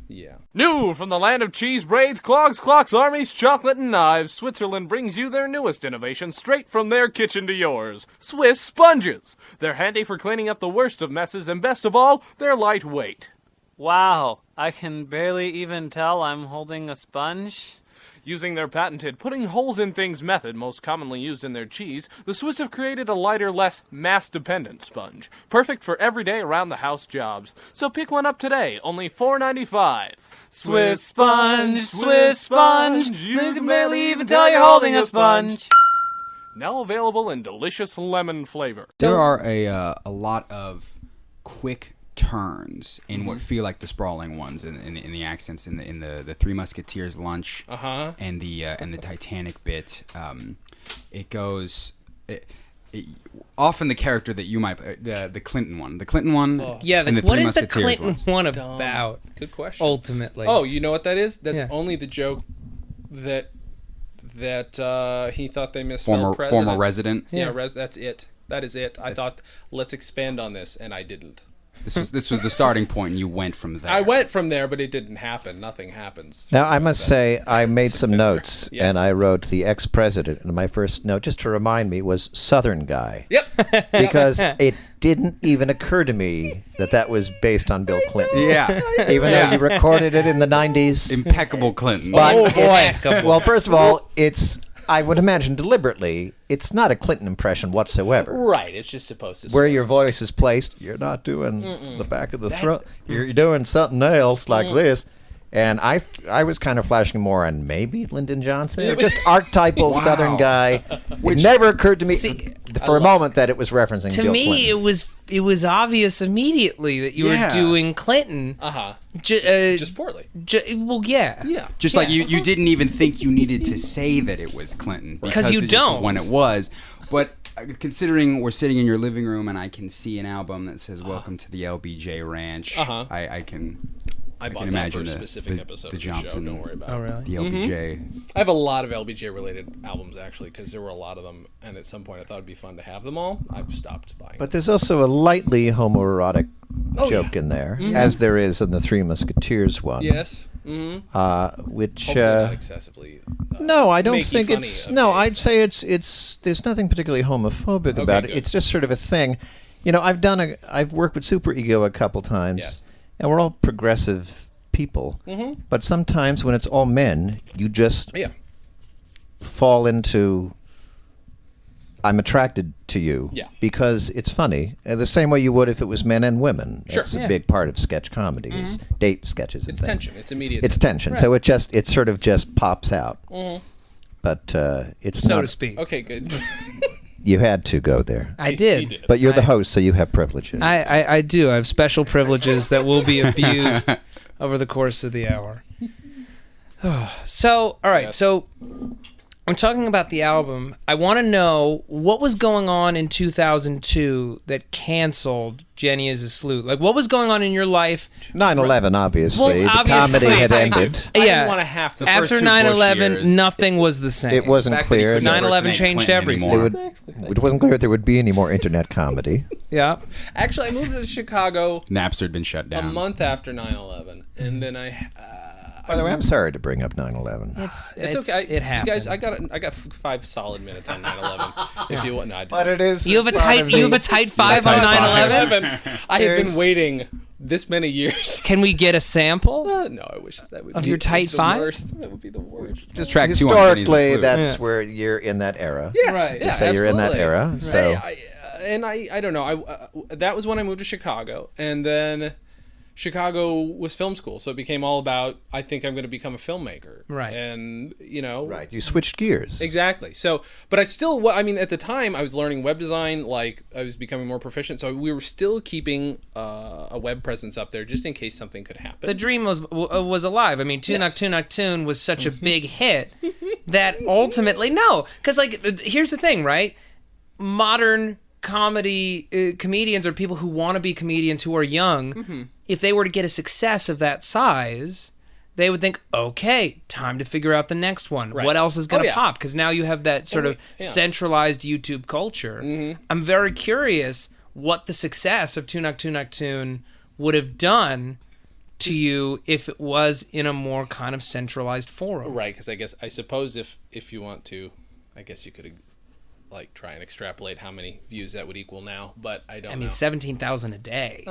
[SPEAKER 1] Yeah.
[SPEAKER 5] New from the land of cheese braids, clogs, clocks, armies, chocolate, and knives, Switzerland brings you their newest innovation straight from their kitchen to yours. Swiss sponges. They're handy for cleaning up the worst of messes, and best of all, they're lightweight.
[SPEAKER 6] Wow, I can barely even tell I'm holding a sponge.
[SPEAKER 5] Using their patented putting holes in things method, most commonly used in their cheese, the Swiss have created a lighter, less mass-dependent sponge, perfect for everyday around-the-house jobs. So pick one up today, only $4.95.
[SPEAKER 6] Swiss sponge, Swiss sponge. You can barely even tell you're holding a sponge.
[SPEAKER 5] Now available in delicious lemon flavor.
[SPEAKER 3] There are a lot of quick turns in what feel like the sprawling ones in the accents in the Three Musketeers lunch and the Titanic bit. It goes often the character that you might the Clinton one
[SPEAKER 2] Yeah.
[SPEAKER 3] and the
[SPEAKER 2] What
[SPEAKER 3] Three
[SPEAKER 2] is the
[SPEAKER 3] Musketeers
[SPEAKER 2] Clinton
[SPEAKER 3] one.
[SPEAKER 2] one about?
[SPEAKER 1] Good question.
[SPEAKER 2] Ultimately.
[SPEAKER 1] Oh, you know what that is? That's
[SPEAKER 2] Yeah.
[SPEAKER 1] only the joke that he thought they misspelled
[SPEAKER 3] former resident.
[SPEAKER 1] Yeah, that's it. That is it. I thought, let's expand on this, and I didn't.
[SPEAKER 3] This was the starting point, and you went from there.
[SPEAKER 1] I went from there, but it didn't happen. Nothing happens.
[SPEAKER 4] Now, I must say, I made some notes,
[SPEAKER 1] Yes.
[SPEAKER 4] and I wrote the ex-president, and my first note, just to remind me, was Southern guy.
[SPEAKER 1] Yep.
[SPEAKER 4] Because it didn't even occur to me that was based on Bill Clinton.
[SPEAKER 3] Yeah,
[SPEAKER 4] Even though you recorded it in the 90s.
[SPEAKER 3] impeccable Clinton.
[SPEAKER 4] But
[SPEAKER 2] Oh,
[SPEAKER 4] it's-
[SPEAKER 2] boy.
[SPEAKER 4] well, first of all, I would imagine deliberately, it's not a Clinton impression whatsoever.
[SPEAKER 1] Right. It's just supposed to.
[SPEAKER 4] Where your voice is placed, you're not doing the back of the throat. You're doing something else like this. And I was kind of flashing more on maybe Lyndon Johnson, or just archetypal Southern guy. It never occurred to me for a moment that it was referencing
[SPEAKER 2] To
[SPEAKER 4] Bill
[SPEAKER 2] me,
[SPEAKER 4] Clinton.
[SPEAKER 2] it was obvious immediately that you were doing Clinton.
[SPEAKER 1] just poorly.
[SPEAKER 2] Well, yeah.
[SPEAKER 1] Yeah.
[SPEAKER 3] Just like you didn't even think you needed to say that it was Clinton
[SPEAKER 2] Because you
[SPEAKER 3] it's just
[SPEAKER 2] don't.
[SPEAKER 3] when it was. But considering we're sitting in your living room and I can see an album that says "Welcome to the LBJ Ranch," I can
[SPEAKER 1] bought that
[SPEAKER 3] imagine
[SPEAKER 1] for a specific episode
[SPEAKER 3] the
[SPEAKER 1] of the
[SPEAKER 3] Johnson.
[SPEAKER 1] show. Don't worry about
[SPEAKER 2] Oh,
[SPEAKER 1] it.
[SPEAKER 2] really?
[SPEAKER 3] The LBJ.
[SPEAKER 1] I have a lot of LBJ related albums actually, because there were a lot of them, and at some point I thought it'd be fun to have them all. I've stopped buying.
[SPEAKER 4] But there's also a lightly homoerotic joke in there,
[SPEAKER 1] Mm-hmm.
[SPEAKER 4] as there is in the Three Musketeers one.
[SPEAKER 1] yes.
[SPEAKER 4] Which
[SPEAKER 1] Hopefully not excessively.
[SPEAKER 4] no, I don't
[SPEAKER 1] make
[SPEAKER 4] think
[SPEAKER 1] you funny
[SPEAKER 4] it's
[SPEAKER 1] of
[SPEAKER 4] no.
[SPEAKER 1] gay
[SPEAKER 4] I'd
[SPEAKER 1] sex.
[SPEAKER 4] say it's there's nothing particularly homophobic about it.
[SPEAKER 1] good.
[SPEAKER 4] It's just sort of a thing. You know, I've worked with Super Ego a couple times,
[SPEAKER 1] Yes.
[SPEAKER 4] and we're all progressive people.
[SPEAKER 1] Mm-hmm.
[SPEAKER 4] But sometimes when it's all men, you just fall into I'm attracted to you because it's funny. The same way you would if it was men and women.
[SPEAKER 1] Sure.
[SPEAKER 4] It's a big part of sketch comedy is date sketches and
[SPEAKER 1] It's
[SPEAKER 4] things.
[SPEAKER 1] tension. It's immediate.
[SPEAKER 4] It's tension. So it sort of just pops out. But it's
[SPEAKER 2] So
[SPEAKER 4] not,
[SPEAKER 2] to speak.
[SPEAKER 1] Okay, good.
[SPEAKER 4] you had to go there.
[SPEAKER 2] I
[SPEAKER 1] He
[SPEAKER 2] did.
[SPEAKER 1] did.
[SPEAKER 4] But you're the host, so you have privileges.
[SPEAKER 2] I do. I have special privileges that will be abused over the course of the hour. So, all right.
[SPEAKER 1] Yes.
[SPEAKER 2] So, I'm talking about the album. I want to know what was going on in 2002 that canceled Jenny is a Sloot. Like, what was going on in your life?
[SPEAKER 4] 9/11, obviously.
[SPEAKER 2] Well,
[SPEAKER 4] the comedy had ended.
[SPEAKER 1] I didn't want to have to.
[SPEAKER 2] After 9/11, nothing was the same.
[SPEAKER 4] It wasn't clear.
[SPEAKER 2] 9/11 changed everything.
[SPEAKER 4] It wasn't clear that there would be any more internet comedy.
[SPEAKER 2] Yeah.
[SPEAKER 1] Actually, I moved to Chicago.
[SPEAKER 3] Napster had been shut down.
[SPEAKER 1] A month after 9/11, and then
[SPEAKER 4] By the way, I'm sorry to bring up 9/11.
[SPEAKER 2] It's
[SPEAKER 1] okay.
[SPEAKER 2] It happened.
[SPEAKER 1] You guys, I got 5 solid minutes on 9/11. If you want, no, I didn't.
[SPEAKER 4] But it is.
[SPEAKER 2] You have a tight 5 on 9/11.
[SPEAKER 1] I have been waiting this many years.
[SPEAKER 2] Can we get a sample?
[SPEAKER 1] No, I wish that would
[SPEAKER 2] Of
[SPEAKER 1] be
[SPEAKER 2] your tight
[SPEAKER 1] the
[SPEAKER 2] 5?
[SPEAKER 1] worst. That would be the worst.
[SPEAKER 3] Just track 2 on
[SPEAKER 4] Historically,
[SPEAKER 3] Jenny's a
[SPEAKER 4] that's
[SPEAKER 3] Sloot.
[SPEAKER 4] where you're in that era.
[SPEAKER 1] Yeah, right.
[SPEAKER 4] You say you're in that era. So
[SPEAKER 1] I don't know. That was when I moved to Chicago, and then Chicago was film school, so it became all about, I think I'm going to become a filmmaker.
[SPEAKER 2] Right.
[SPEAKER 1] And,
[SPEAKER 4] right, you switched gears.
[SPEAKER 1] Exactly. So, but I still, at the time, I was learning web design, like, I was becoming more proficient, so we were still keeping a web presence up there just in case something could happen.
[SPEAKER 2] The dream was alive. I mean, Tune Tune was such a big hit that ultimately, because, like, here's the thing, right? Modern comedians or people who want to be comedians who are young, if they were to get a success of that size, they would think, okay, time to figure out the next one.
[SPEAKER 1] Right.
[SPEAKER 2] What else is going to pop? Because now you have that sort of centralized YouTube culture. I'm very curious what the success of Tune would have done to you if it was in a more kind of centralized forum.
[SPEAKER 1] Right, because I suppose if you want to, I guess you could like try and extrapolate how many views that would equal now, but I don't know.
[SPEAKER 2] 17,000 a day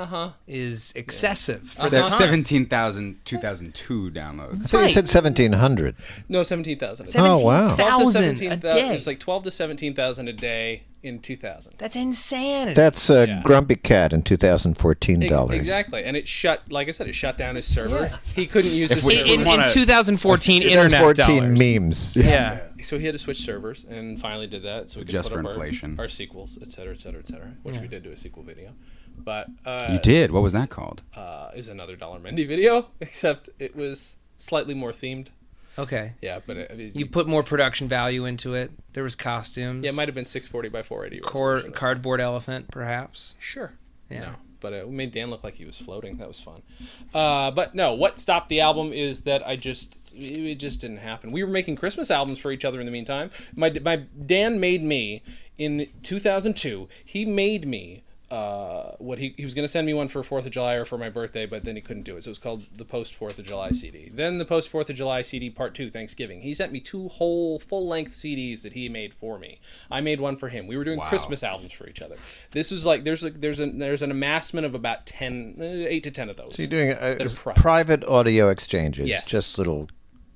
[SPEAKER 2] is excessive. For the time.
[SPEAKER 3] 17,000 2002 downloads.
[SPEAKER 4] I thought you said 1,700.
[SPEAKER 1] No, 17,000.
[SPEAKER 4] Oh, wow.
[SPEAKER 2] 17,000 a day.
[SPEAKER 1] It was like 12 to 17,000 a day in 2000.
[SPEAKER 2] That's insanity.
[SPEAKER 4] That's Grumpy Cat in 2014 dollars.
[SPEAKER 1] Exactly, and it shut down his server. He couldn't use his server.
[SPEAKER 2] In 2014 internet
[SPEAKER 4] 2014
[SPEAKER 2] dollars.
[SPEAKER 4] memes.
[SPEAKER 2] Yeah.
[SPEAKER 1] So he had to switch servers, and finally did that. So we could
[SPEAKER 3] Just
[SPEAKER 1] put
[SPEAKER 3] for
[SPEAKER 1] up
[SPEAKER 3] inflation.
[SPEAKER 1] our sequels, et cetera, which we did do a sequel video. But
[SPEAKER 3] You did? What was that called?
[SPEAKER 1] It was another Dollar Mendy video, except it was slightly more themed.
[SPEAKER 2] Okay.
[SPEAKER 1] Yeah, but
[SPEAKER 2] You put more production value into it. There was costumes.
[SPEAKER 1] Yeah, it might have been 640 by 480. resolution.
[SPEAKER 2] Cardboard elephant, perhaps.
[SPEAKER 1] Sure.
[SPEAKER 2] Yeah.
[SPEAKER 1] No, but it made Dan look like he was floating. That was fun. But no, what stopped the album is that it just didn't happen. We were making Christmas albums for each other in the meantime. My Dan made me in 2002. He made me what he was going to send me one for 4th of July or for my birthday, but then he couldn't do it. So it was called the Post 4th of July CD. Then the Post 4th of July CD Part 2, Thanksgiving. He sent me 2 whole full-length CDs that he made for me. I made one for him. We were doing Christmas albums for each other. This was like there's an amassment of about 8 to 10 of those.
[SPEAKER 4] So you're doing private audio exchanges,
[SPEAKER 1] Yes.
[SPEAKER 4] just little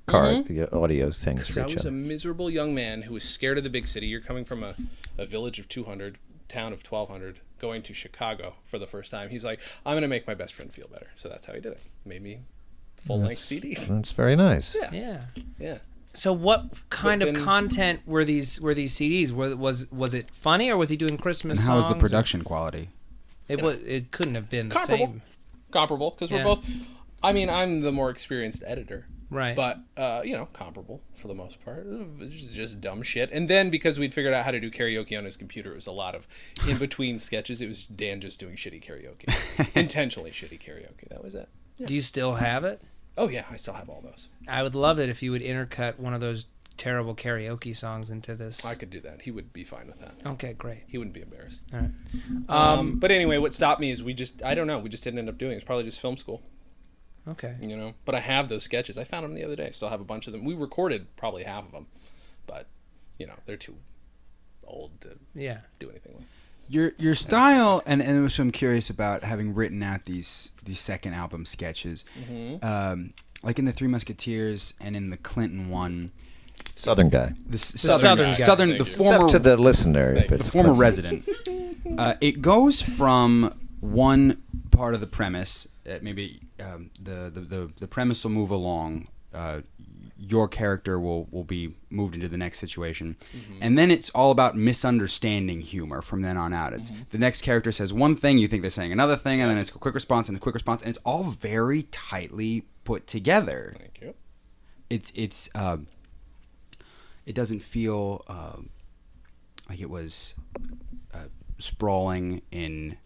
[SPEAKER 4] audio things for
[SPEAKER 1] I
[SPEAKER 4] each
[SPEAKER 1] was
[SPEAKER 4] other.
[SPEAKER 1] a miserable young man who was scared of the big city. You're coming from a village of 200, town of 1,200, going to Chicago for the first time. He's like, I'm going to make my best friend feel better. So that's how he did it. Made me full-length CDs.
[SPEAKER 4] That's very nice.
[SPEAKER 1] Yeah.
[SPEAKER 2] So what kind of content were these CDs? Was it funny, or was he doing Christmas
[SPEAKER 3] And
[SPEAKER 2] songs?
[SPEAKER 3] how was the production quality?
[SPEAKER 2] It couldn't have been the
[SPEAKER 1] Comparable.
[SPEAKER 2] same.
[SPEAKER 1] Comparable, because we're both... I mean, I'm the more experienced editor.
[SPEAKER 2] Right.
[SPEAKER 1] But, comparable for the most part. It was just dumb shit. And then because we'd figured out how to do karaoke on his computer, it was a lot of in-between sketches. It was Dan just doing shitty karaoke. Intentionally shitty karaoke. That was it. Yeah.
[SPEAKER 2] Do you still have it?
[SPEAKER 1] Oh, yeah. I still have all those.
[SPEAKER 2] I would love it if you would intercut one of those terrible karaoke songs into this.
[SPEAKER 1] I could do that. He would be fine with that.
[SPEAKER 2] Okay, great.
[SPEAKER 1] He wouldn't be embarrassed.
[SPEAKER 2] All right.
[SPEAKER 1] But anyway, what stopped me is we just didn't end up doing it. It's probably just film school.
[SPEAKER 2] Okay.
[SPEAKER 1] But I have those sketches. I found them the other day. I still have a bunch of them. We recorded probably half of them, but they're too old to do anything with.
[SPEAKER 3] Your style, and which I'm curious about, having written out these second album sketches, like in the Three Musketeers and in the Clinton one.
[SPEAKER 4] Southern guy.
[SPEAKER 3] The
[SPEAKER 2] Southern guy.
[SPEAKER 3] the former
[SPEAKER 4] Up to the listener. If
[SPEAKER 3] the
[SPEAKER 4] it's
[SPEAKER 3] former resident. It goes from one part of the premise. Maybe the premise will move along. Your character will be moved into the next situation, and then it's all about misunderstanding humor from then on out. It's the next character says one thing, you think they're saying another thing, and then it's a quick response and a quick response, and it's all very tightly put together.
[SPEAKER 1] Thank you.
[SPEAKER 3] it doesn't feel like it was sprawling in.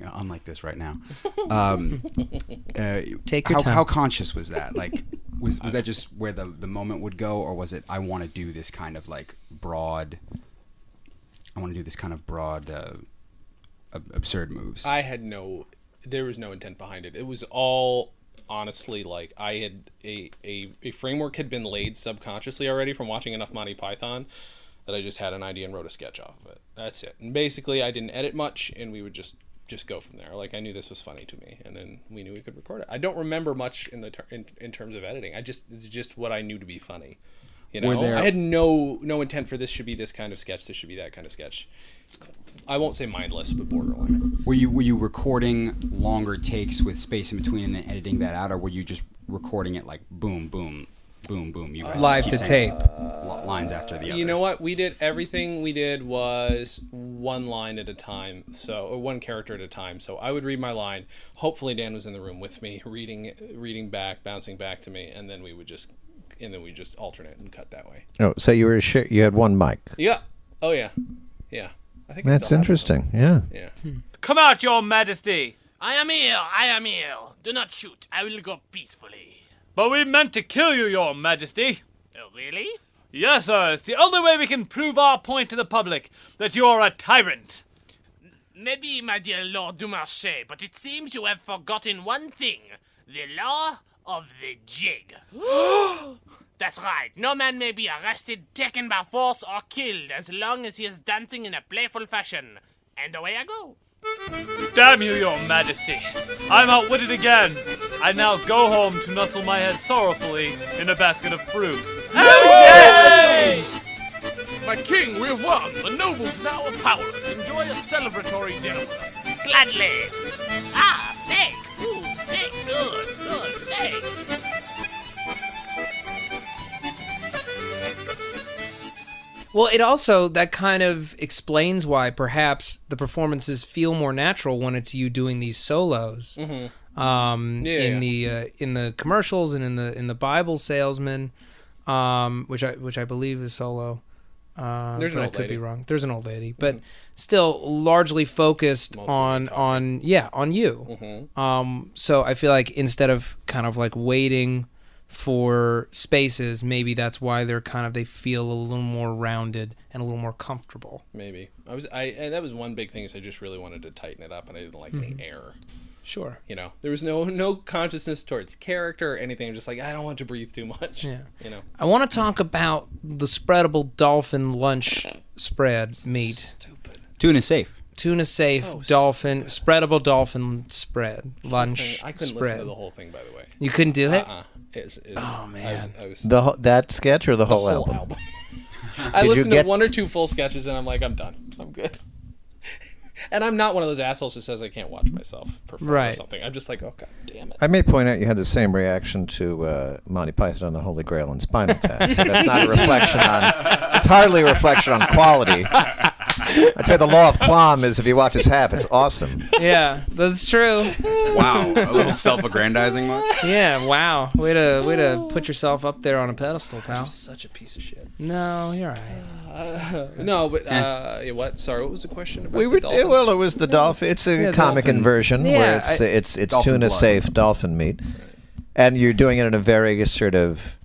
[SPEAKER 3] Unlike this right now.
[SPEAKER 2] Take your time.
[SPEAKER 3] How conscious was that? Like, was that just where the moment would go, or was it I want to do this kind of like broad? I want to do this kind of broad, absurd moves.
[SPEAKER 1] There was no intent behind it. It was all honestly like I had a framework had been laid subconsciously already from watching enough Monty Python that I just had an idea and wrote a sketch off of it. That's it. And basically, I didn't edit much, and we would just go from there. Like I knew this was funny to me, and then we knew we could record it. I don't remember much in terms of editing. It's just what I knew to be funny. You know, I had no intent for this should be this kind of sketch. This should be that kind of sketch. I won't say mindless, but borderline.
[SPEAKER 3] Were you recording longer takes with space in between and then editing that out, or were you just recording it like boom, boom, boom, boom? You guys
[SPEAKER 2] live to tape,
[SPEAKER 3] lines after the other.
[SPEAKER 1] You know what? Everything we did was one line at a time, or one character at a time. So I would read my line. Hopefully Dan was in the room with me, reading back, bouncing back to me, and then we just alternate and cut that way.
[SPEAKER 4] Oh, so you had one mic.
[SPEAKER 1] Yeah. Oh yeah. Yeah. I think
[SPEAKER 4] that's interesting. Yeah.
[SPEAKER 1] Yeah.
[SPEAKER 6] Come out, your majesty.
[SPEAKER 5] I am ill. Do not shoot. I will go peacefully.
[SPEAKER 6] But we meant to kill you, your majesty.
[SPEAKER 5] Oh, really?
[SPEAKER 6] Yes, sir. It's the only way we can prove our point to the public, that you're a tyrant.
[SPEAKER 5] Maybe, my dear Lord Dumarche, but it seems you have forgotten one thing. The law of the jig. That's right. No man may be arrested, taken by force, or killed as long as he is dancing in a playful fashion. And away I go.
[SPEAKER 6] Damn you, your majesty. I'm outwitted again. I now go home to nestle my head sorrowfully in a basket of fruit.
[SPEAKER 5] Yay! My king, we have won. The nobles now are powerless. Enjoy a celebratory dinner with us. Gladly. Ah, steak. Ooh, steak. Good steak.
[SPEAKER 2] Well, it also, that kind of explains why perhaps the performances feel more natural when it's you doing these solos. Mm-hmm. In the commercials and in the Bible Salesman, which I believe is solo.
[SPEAKER 1] There's an old
[SPEAKER 2] I could
[SPEAKER 1] lady.
[SPEAKER 2] be wrong. There's an old lady, but still largely focused on you.
[SPEAKER 1] Mm-hmm.
[SPEAKER 2] So I feel like instead of kind of like waiting for spaces, maybe that's why they feel a little more rounded and a little more comfortable.
[SPEAKER 1] Maybe that was one big thing is I just really wanted to tighten it up, and I didn't like any air.
[SPEAKER 2] Sure.
[SPEAKER 1] You know, there was no consciousness towards character or anything. I'm just like, I don't want to breathe too much.
[SPEAKER 2] Yeah.
[SPEAKER 1] You know.
[SPEAKER 2] I want to talk about the spreadable dolphin lunch spread meat.
[SPEAKER 1] Stupid.
[SPEAKER 3] Tuna safe.
[SPEAKER 2] Tuna safe dolphin spreadable dolphin spread lunch.
[SPEAKER 1] I couldn't
[SPEAKER 2] spread.
[SPEAKER 1] listen to the whole thing, by the way.
[SPEAKER 2] You couldn't do it?
[SPEAKER 1] Oh man. I was
[SPEAKER 4] That sketch or the whole album?
[SPEAKER 1] I listened to one or two full sketches and I'm like, I'm done. I'm good. And I'm not one of those assholes who says I can't watch myself perform or something. I'm just like, oh god damn it.
[SPEAKER 4] I may point out you had the same reaction to Monty Python on the Holy Grail and Spinal Tap. So that's not a reflection on. It's hardly a reflection on quality. I'd say the law of Clom is if you watch his half, it's awesome.
[SPEAKER 2] Yeah, that's true.
[SPEAKER 3] Wow, a little self-aggrandizing one.
[SPEAKER 2] Yeah, wow. Way to put yourself up there on a pedestal, pal.
[SPEAKER 1] I'm such a piece of shit.
[SPEAKER 2] No, you're right.
[SPEAKER 1] No, but what? Sorry, what was the question about?
[SPEAKER 4] Well, it was the dolphin. It's a comic inversion where it's tuna
[SPEAKER 3] blood.
[SPEAKER 4] safe dolphin meat, and you're doing it in a very sort of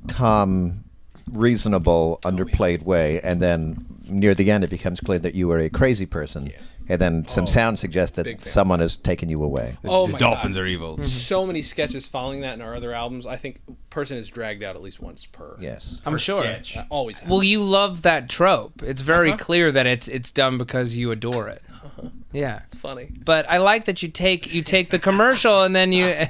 [SPEAKER 4] calm, reasonable, underplayed way, and then near the end it becomes clear that you are a crazy person, and then some sound suggests that someone has taken you away.
[SPEAKER 3] The dolphins are evil.
[SPEAKER 1] Mm-hmm. So many sketches following that in our other albums. I think person is dragged out at least once per.
[SPEAKER 4] Yes,
[SPEAKER 2] I'm sure.
[SPEAKER 3] Sketch.
[SPEAKER 1] Always happens.
[SPEAKER 2] Well, you love that trope. It's very clear that it's done because you adore it. Yeah,
[SPEAKER 1] it's funny.
[SPEAKER 2] But I like that you take the commercial and then you.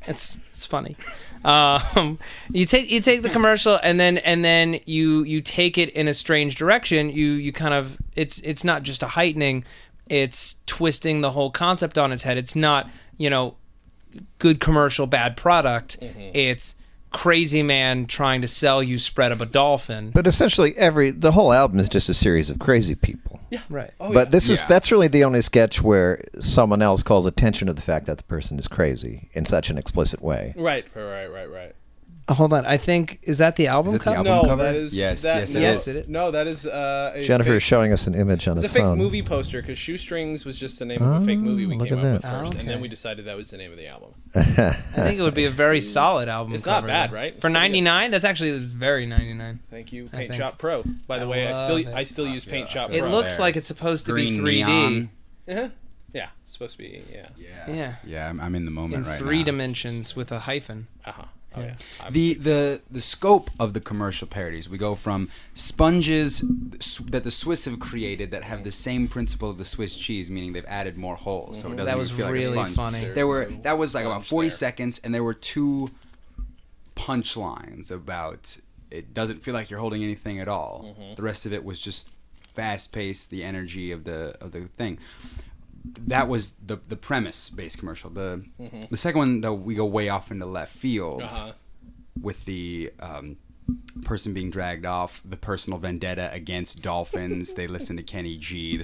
[SPEAKER 2] it's funny. You take the commercial and then you take it in a strange direction. You kind of it's not just a heightening, it's twisting the whole concept on its head. It's not, good commercial, bad product. Mm-hmm. It's crazy man trying to sell you spread of a dolphin.
[SPEAKER 4] But essentially the whole album is just a series of crazy people.
[SPEAKER 1] Yeah,
[SPEAKER 2] right.
[SPEAKER 4] But that's really the only sketch where someone else calls attention to the fact that the person is crazy in such an explicit way.
[SPEAKER 1] Right.
[SPEAKER 2] Hold on. I think, is that the album cover?
[SPEAKER 3] album
[SPEAKER 1] No,
[SPEAKER 3] cover?
[SPEAKER 1] that is
[SPEAKER 3] Yes,
[SPEAKER 1] that,
[SPEAKER 3] yes,
[SPEAKER 1] no,
[SPEAKER 3] it
[SPEAKER 2] is. It is.
[SPEAKER 1] No, that is
[SPEAKER 4] Jennifer
[SPEAKER 1] fake,
[SPEAKER 4] is showing us an image on
[SPEAKER 1] it's
[SPEAKER 4] the
[SPEAKER 1] a fake
[SPEAKER 4] phone.
[SPEAKER 1] movie poster because Shoestrings was just the name of a fake movie we
[SPEAKER 4] look
[SPEAKER 1] came
[SPEAKER 4] at
[SPEAKER 1] up with
[SPEAKER 4] that.
[SPEAKER 1] first,
[SPEAKER 2] Oh,
[SPEAKER 1] and then
[SPEAKER 2] okay.
[SPEAKER 1] we decided that was the name of the album.
[SPEAKER 2] I think it would be a very solid album
[SPEAKER 1] It's
[SPEAKER 2] cover.
[SPEAKER 1] not bad, right? It's
[SPEAKER 2] For
[SPEAKER 1] pretty good.
[SPEAKER 2] 99? That's actually very 99.
[SPEAKER 1] Thank you,
[SPEAKER 2] I
[SPEAKER 1] Paint
[SPEAKER 2] think.
[SPEAKER 1] Shop Pro. By the way,
[SPEAKER 2] love it.
[SPEAKER 1] I still use Paint Shop
[SPEAKER 2] It
[SPEAKER 1] Pro.
[SPEAKER 2] looks like it's supposed to be
[SPEAKER 3] Green
[SPEAKER 2] 3D.
[SPEAKER 3] neon.
[SPEAKER 1] Uh-huh. Yeah, it's supposed to be. Yeah.
[SPEAKER 2] Yeah.
[SPEAKER 3] Yeah, I'm in the moment
[SPEAKER 2] In
[SPEAKER 3] right
[SPEAKER 2] 3
[SPEAKER 3] now.
[SPEAKER 2] dimensions with a hyphen.
[SPEAKER 1] Uh-huh. Oh yeah.
[SPEAKER 3] The scope of the commercial parodies, we go from sponges that the Swiss have created that have the same principle of the Swiss cheese, meaning they've added more holes, so it doesn't
[SPEAKER 2] That
[SPEAKER 3] even
[SPEAKER 2] was
[SPEAKER 3] feel
[SPEAKER 2] really
[SPEAKER 3] like a sponge.
[SPEAKER 2] funny.
[SPEAKER 3] That was like about 40
[SPEAKER 1] there.
[SPEAKER 3] seconds, and there were 2 punchlines about it doesn't feel like you're holding anything at all. The rest of it was just fast paced, the energy of the thing. That was the premise-based commercial. The second one, though, we go way off into left field with the person being dragged off, the personal vendetta against dolphins. They listen to Kenny G.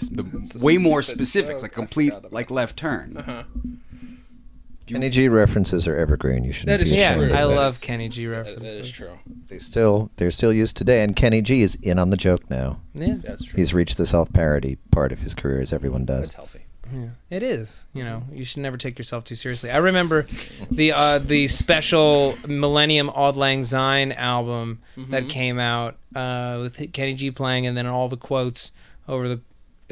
[SPEAKER 3] Way more specifics, like complete like left turn.
[SPEAKER 4] Kenny G references are evergreen. You should.
[SPEAKER 1] That is
[SPEAKER 2] Yeah,
[SPEAKER 1] true.
[SPEAKER 2] I
[SPEAKER 1] That
[SPEAKER 2] love
[SPEAKER 1] is-
[SPEAKER 2] Kenny G
[SPEAKER 1] That
[SPEAKER 2] references.
[SPEAKER 1] is true.
[SPEAKER 4] They're still used today, and Kenny G is in on the joke now.
[SPEAKER 2] Yeah.
[SPEAKER 1] That's true.
[SPEAKER 4] He's reached the self-parody part of his career, as everyone
[SPEAKER 1] That's
[SPEAKER 4] does.
[SPEAKER 1] healthy.
[SPEAKER 2] Yeah, it is. You know, you should never take yourself too seriously. I remember the special Millennium Auld Lang Syne album that came out with Kenny G playing, and then all the quotes over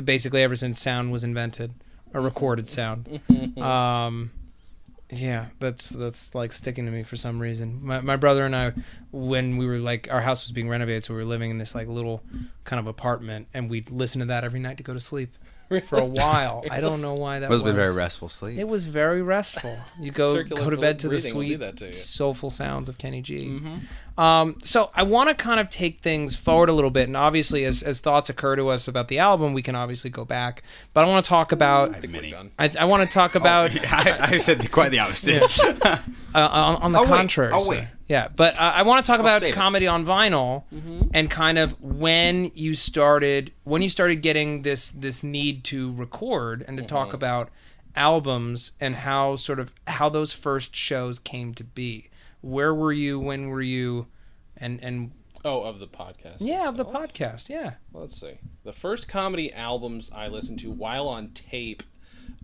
[SPEAKER 2] basically ever since sound was invented, or recorded sound. Yeah, that's like sticking to me for some reason. My brother and I, when we were like, our house was being renovated, so we were living in this like little kind of apartment, and we'd listen to that every night to go to sleep. For a while. I don't know why that was.
[SPEAKER 3] Must have been very restful sleep.
[SPEAKER 2] It was very restful. You go
[SPEAKER 1] Circular
[SPEAKER 2] to bed to the
[SPEAKER 1] breathing will do
[SPEAKER 2] sweet,
[SPEAKER 1] that to you.
[SPEAKER 2] soulful sounds of Kenny G. So I want to kind of take things forward a little bit, and obviously, as thoughts occur to us about the album, we can obviously go back. But I want to talk about.
[SPEAKER 1] I think we're done.
[SPEAKER 2] I want to talk about
[SPEAKER 3] I said quite the opposite.
[SPEAKER 2] on the contrary.
[SPEAKER 3] I'll
[SPEAKER 2] sir.
[SPEAKER 3] wait.
[SPEAKER 2] Yeah, but I want to talk about
[SPEAKER 3] save it.
[SPEAKER 2] comedy on vinyl and kind of when you started getting this need to record and to talk about albums and how those first shows came to be. Where were you? When were you? And
[SPEAKER 1] Of the podcast.
[SPEAKER 2] yeah, of the
[SPEAKER 1] itself?
[SPEAKER 2] podcast. Yeah.
[SPEAKER 1] Let's see. The first comedy albums I listened to while on tape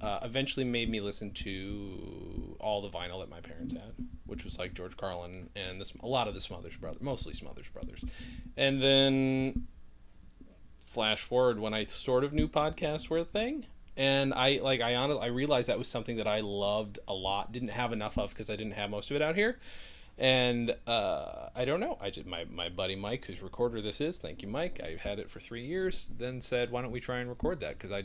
[SPEAKER 1] eventually made me listen to all the vinyl that my parents had, which was like George Carlin and a lot of the Smothers Brothers, mostly Smothers Brothers. And then flash forward when I sort of knew podcasts were a thing. And I realized that was something that I loved a lot, didn't have enough of because I didn't have most of it out here. And I don't know. My buddy Mike, whose recorder this is, thank you, Mike. I've had it for 3 years. Then said, why don't we try and record that? Because I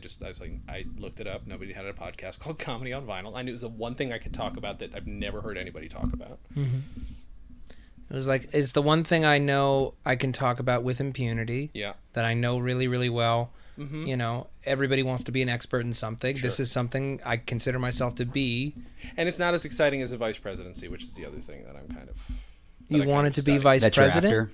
[SPEAKER 1] looked it up. Nobody had a podcast called Comedy on Vinyl. I knew it was the one thing I could talk about that I've never heard anybody talk about.
[SPEAKER 2] It was like, it's the one thing I know I can talk about with impunity.
[SPEAKER 1] Yeah.
[SPEAKER 2] That I know really, really well. You know, everybody wants to be an expert in something.
[SPEAKER 1] Sure.
[SPEAKER 2] This is something I consider myself to be.
[SPEAKER 1] And it's not as exciting as a vice presidency, which is the other thing that I'm kind of.
[SPEAKER 2] You wanted to be
[SPEAKER 1] studying.
[SPEAKER 2] vice
[SPEAKER 3] That you're
[SPEAKER 2] president?
[SPEAKER 3] after?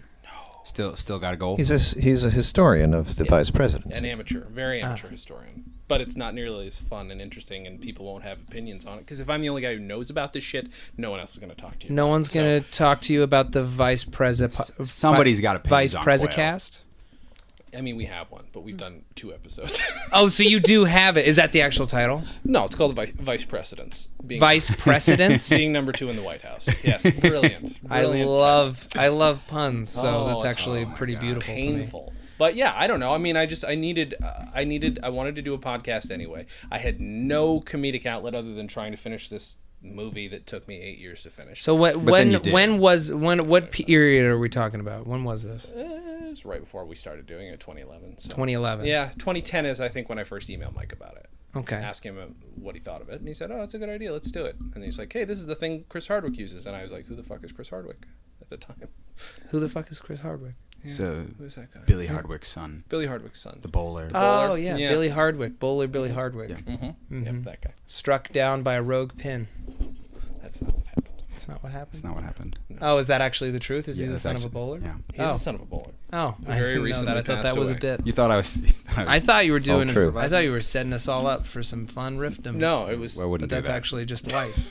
[SPEAKER 3] No. Still got a goal.
[SPEAKER 4] He's a historian of the vice presidency.
[SPEAKER 1] An amateur, very amateur historian. But it's not nearly as fun and interesting, and people won't have opinions on it. Because if I'm the only guy who knows about this shit, no one else is going to talk to you.
[SPEAKER 2] No
[SPEAKER 1] about
[SPEAKER 2] one's
[SPEAKER 1] it.
[SPEAKER 2] going to talk to you about the vice president.
[SPEAKER 3] Somebody's got opinions
[SPEAKER 2] vice
[SPEAKER 3] on
[SPEAKER 2] president-cast?
[SPEAKER 1] I mean, we have one, but we've done 2 episodes.
[SPEAKER 2] Oh, so you do have it. Is that the actual title?
[SPEAKER 1] No, it's called the Vice Presidents.
[SPEAKER 2] Vice presidents?
[SPEAKER 1] Being number 2 in the White House. Yes, brilliant.
[SPEAKER 2] I
[SPEAKER 1] Brilliant
[SPEAKER 2] love puns, so
[SPEAKER 1] Oh,
[SPEAKER 2] that's
[SPEAKER 1] it's-
[SPEAKER 2] actually pretty beautiful to me.
[SPEAKER 1] painful. But yeah, I don't know. I mean, I wanted to do a podcast anyway. I had no comedic outlet other than trying to finish this movie that took me 8 years to finish.
[SPEAKER 2] So
[SPEAKER 3] then you did.
[SPEAKER 2] what period are we talking about? When was this?
[SPEAKER 1] It was right before we started doing it, 2011. So.
[SPEAKER 2] 2011.
[SPEAKER 1] Yeah, 2010 is I think when I first emailed Mike about it.
[SPEAKER 2] Okay.
[SPEAKER 1] Ask him what he thought of it, and he said, "Oh, that's a good idea. Let's do it." And he's like, "Hey, this is the thing Chris Hardwick uses," and I was like, "Who the fuck is Chris Hardwick?" At the time.
[SPEAKER 2] Who the fuck is Chris Hardwick?
[SPEAKER 3] So
[SPEAKER 1] Who's that guy?
[SPEAKER 3] Billy Hardwick's son,
[SPEAKER 1] Billy Hardwick's son.
[SPEAKER 3] the bowler.
[SPEAKER 2] Oh yeah,
[SPEAKER 1] Yeah.
[SPEAKER 2] Billy Hardwick, bowler Billy Hardwick,
[SPEAKER 1] Yep, that guy.
[SPEAKER 2] struck down by a rogue pin.
[SPEAKER 1] That's not what happened.
[SPEAKER 2] That's not what happened.
[SPEAKER 3] That's not what happened.
[SPEAKER 2] Oh, is that actually the truth? Is he the
[SPEAKER 3] that's
[SPEAKER 2] son of a
[SPEAKER 3] actually-
[SPEAKER 2] bowler?
[SPEAKER 3] Yeah.
[SPEAKER 1] He's
[SPEAKER 2] Oh.
[SPEAKER 1] the son of a bowler.
[SPEAKER 2] Oh, I
[SPEAKER 1] Very
[SPEAKER 2] didn't know
[SPEAKER 1] recently
[SPEAKER 2] that. I thought
[SPEAKER 1] passed
[SPEAKER 2] that was a
[SPEAKER 1] away.
[SPEAKER 2] bit.
[SPEAKER 3] You thought I was.
[SPEAKER 2] I thought you were doing.
[SPEAKER 4] true.
[SPEAKER 2] I thought you were setting us all up for some fun riffdom.
[SPEAKER 1] No, it was.
[SPEAKER 3] I wouldn't
[SPEAKER 2] but
[SPEAKER 3] do
[SPEAKER 2] that's
[SPEAKER 3] that.
[SPEAKER 2] actually just life.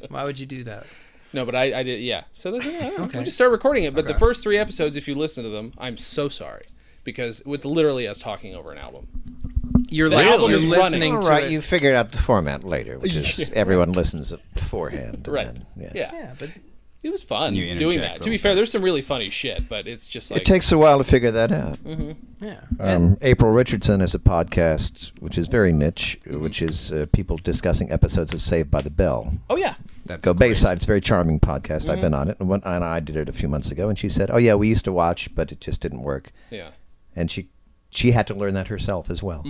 [SPEAKER 2] Why would you do that?
[SPEAKER 1] No, but I did. Yeah. So okay. We just started recording it. But the first 3 episodes, if you listen to them, I'm so sorry because it's literally us talking over an album.
[SPEAKER 2] You're
[SPEAKER 1] listening
[SPEAKER 4] to it. You figured out the format later, which is everyone listens beforehand.
[SPEAKER 1] Right.
[SPEAKER 4] Then,
[SPEAKER 1] yeah, but it was fun doing that. To be fair, there's some really funny shit, but it's just like...
[SPEAKER 4] It takes a while to figure that out.
[SPEAKER 2] Mm-hmm. Yeah.
[SPEAKER 4] April Richardson has a podcast, which is very niche, which is people discussing episodes of Saved by the Bell.
[SPEAKER 1] Oh, yeah.
[SPEAKER 4] Go Bayside. It's a very charming podcast. I've been on it, and I did it a few months ago, and she said, "Oh yeah, we used to watch, but it just didn't work."
[SPEAKER 1] Yeah.
[SPEAKER 4] And she had to learn that herself as well.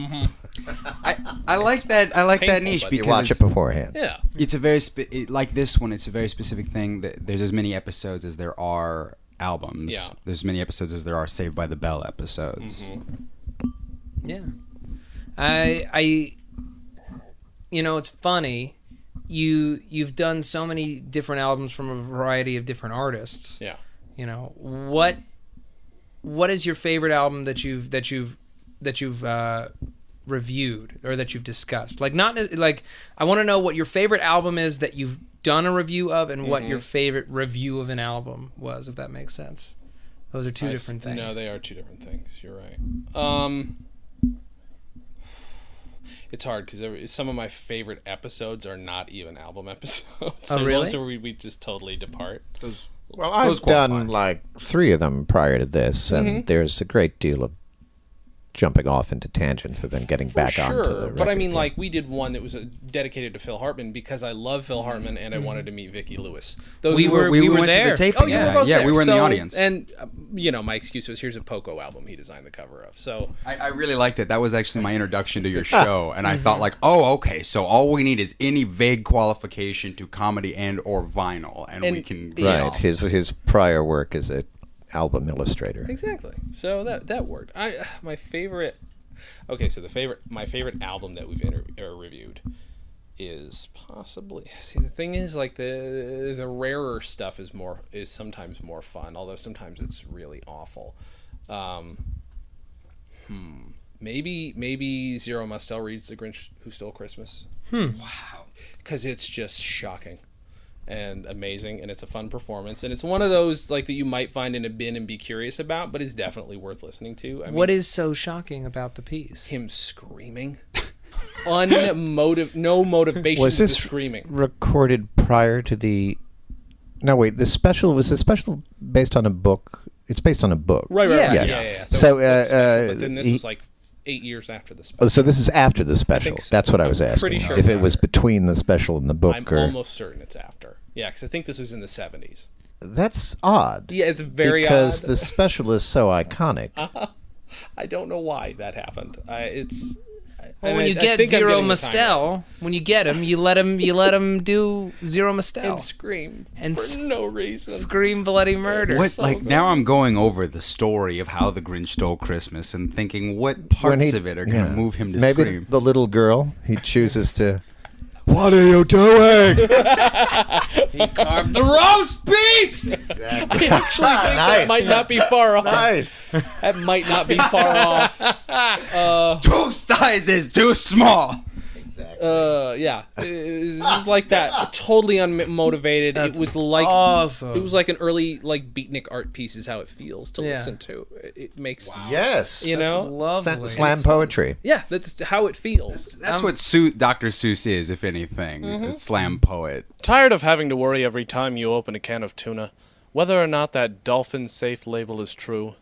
[SPEAKER 3] I like that. I like that niche because
[SPEAKER 4] you watch it beforehand.
[SPEAKER 3] Yeah, it's a very like this one. It's a very specific thing. That there's as many episodes as there are albums.
[SPEAKER 1] Yeah,
[SPEAKER 3] there's as many episodes as there are Saved by the Bell episodes.
[SPEAKER 2] Yeah, I it's funny. You've done so many different albums from a variety of different artists.
[SPEAKER 1] Yeah,
[SPEAKER 2] what is your favorite album that you've reviewed or that you've discussed? Like I want to know what your favorite album is that you've done a review of, and what your favorite review of an album was, if that makes sense. Those are two different things.
[SPEAKER 1] No, they are two different things. You're right. It's hard because some of my favorite episodes are not even album episodes.
[SPEAKER 2] Oh, really?
[SPEAKER 1] Ones where we just totally depart.
[SPEAKER 4] Well, I've done like 3 of them prior to this, and there's a great deal of jumping off into tangents and then getting back onto the record.
[SPEAKER 1] But I mean, like, we did one that was dedicated to Phil Hartman because I love Phil Hartman and I wanted to meet Vicki Lewis.
[SPEAKER 2] We were there.
[SPEAKER 3] To the taping.
[SPEAKER 1] Oh, you were both there.
[SPEAKER 3] Yeah, we were in the audience.
[SPEAKER 1] And, my excuse was, here's a Poco album he designed the cover of. So
[SPEAKER 3] I really liked it. That was actually my introduction to your show. And I thought, like, oh, okay, so all we need is any vague qualification to comedy and or vinyl, and we can...
[SPEAKER 4] Right. His prior work as a album illustrator.
[SPEAKER 1] Exactly. So that worked. My favorite album that we've reviewed is possibly... See, the thing is, like, the rarer stuff is sometimes more fun, although sometimes it's really awful. Maybe Zero Mostel reads The Grinch Who Stole Christmas.
[SPEAKER 3] Wow.
[SPEAKER 1] Because it's just shocking and amazing, and it's a fun performance, and it's one of those like that you might find in a bin and be curious about, but is definitely worth listening to.
[SPEAKER 2] What is so shocking about the piece?
[SPEAKER 1] Him screaming. No motivation.
[SPEAKER 4] Was this
[SPEAKER 1] screaming
[SPEAKER 4] recorded prior to the... No, wait. Was the special based on a book? It's based on a book.
[SPEAKER 1] Right.
[SPEAKER 4] Yes.
[SPEAKER 1] Yeah.
[SPEAKER 4] So
[SPEAKER 1] but then this was like 8 years after the special.
[SPEAKER 4] Oh, so this is after the special. So. That's what I was asking.
[SPEAKER 1] Pretty sure
[SPEAKER 4] if it was between the special and the book.
[SPEAKER 1] I'm almost certain it's after. Yeah, because I think this was in the 70s.
[SPEAKER 4] That's odd.
[SPEAKER 1] Yeah, it's very
[SPEAKER 4] because
[SPEAKER 1] odd.
[SPEAKER 4] the special is so iconic.
[SPEAKER 1] I don't know why that happened.
[SPEAKER 2] When you get Zero Mostel, when you get him, you let him do Zero Mostel
[SPEAKER 1] and scream for no reason.
[SPEAKER 2] Scream bloody murder.
[SPEAKER 3] What? Like now, I'm going over the story of how the Grinch stole Christmas and thinking what parts of it are going to move him to
[SPEAKER 4] maybe
[SPEAKER 3] scream.
[SPEAKER 4] Maybe the little girl he chooses to. What are you doing?
[SPEAKER 2] He carved the roast beast.
[SPEAKER 1] I
[SPEAKER 4] Exactly.
[SPEAKER 1] actually think that might not be far off.
[SPEAKER 4] Nice.
[SPEAKER 1] That might not be far off.
[SPEAKER 3] 2 sizes too small.
[SPEAKER 1] Exactly. Yeah. It was like that. Totally unmotivated.
[SPEAKER 2] That's
[SPEAKER 1] it was like
[SPEAKER 2] awesome.
[SPEAKER 1] It was like an early like beatnik art piece is how it feels to listen to. It makes
[SPEAKER 4] yes.
[SPEAKER 1] You know,
[SPEAKER 2] lovely.
[SPEAKER 4] That's slam poetry.
[SPEAKER 1] Yeah, that's how it feels.
[SPEAKER 3] That's what Dr. Seuss is, if anything. It's slam poet.
[SPEAKER 5] Tired of having to worry every time you open a can of tuna whether or not that dolphin safe label is true?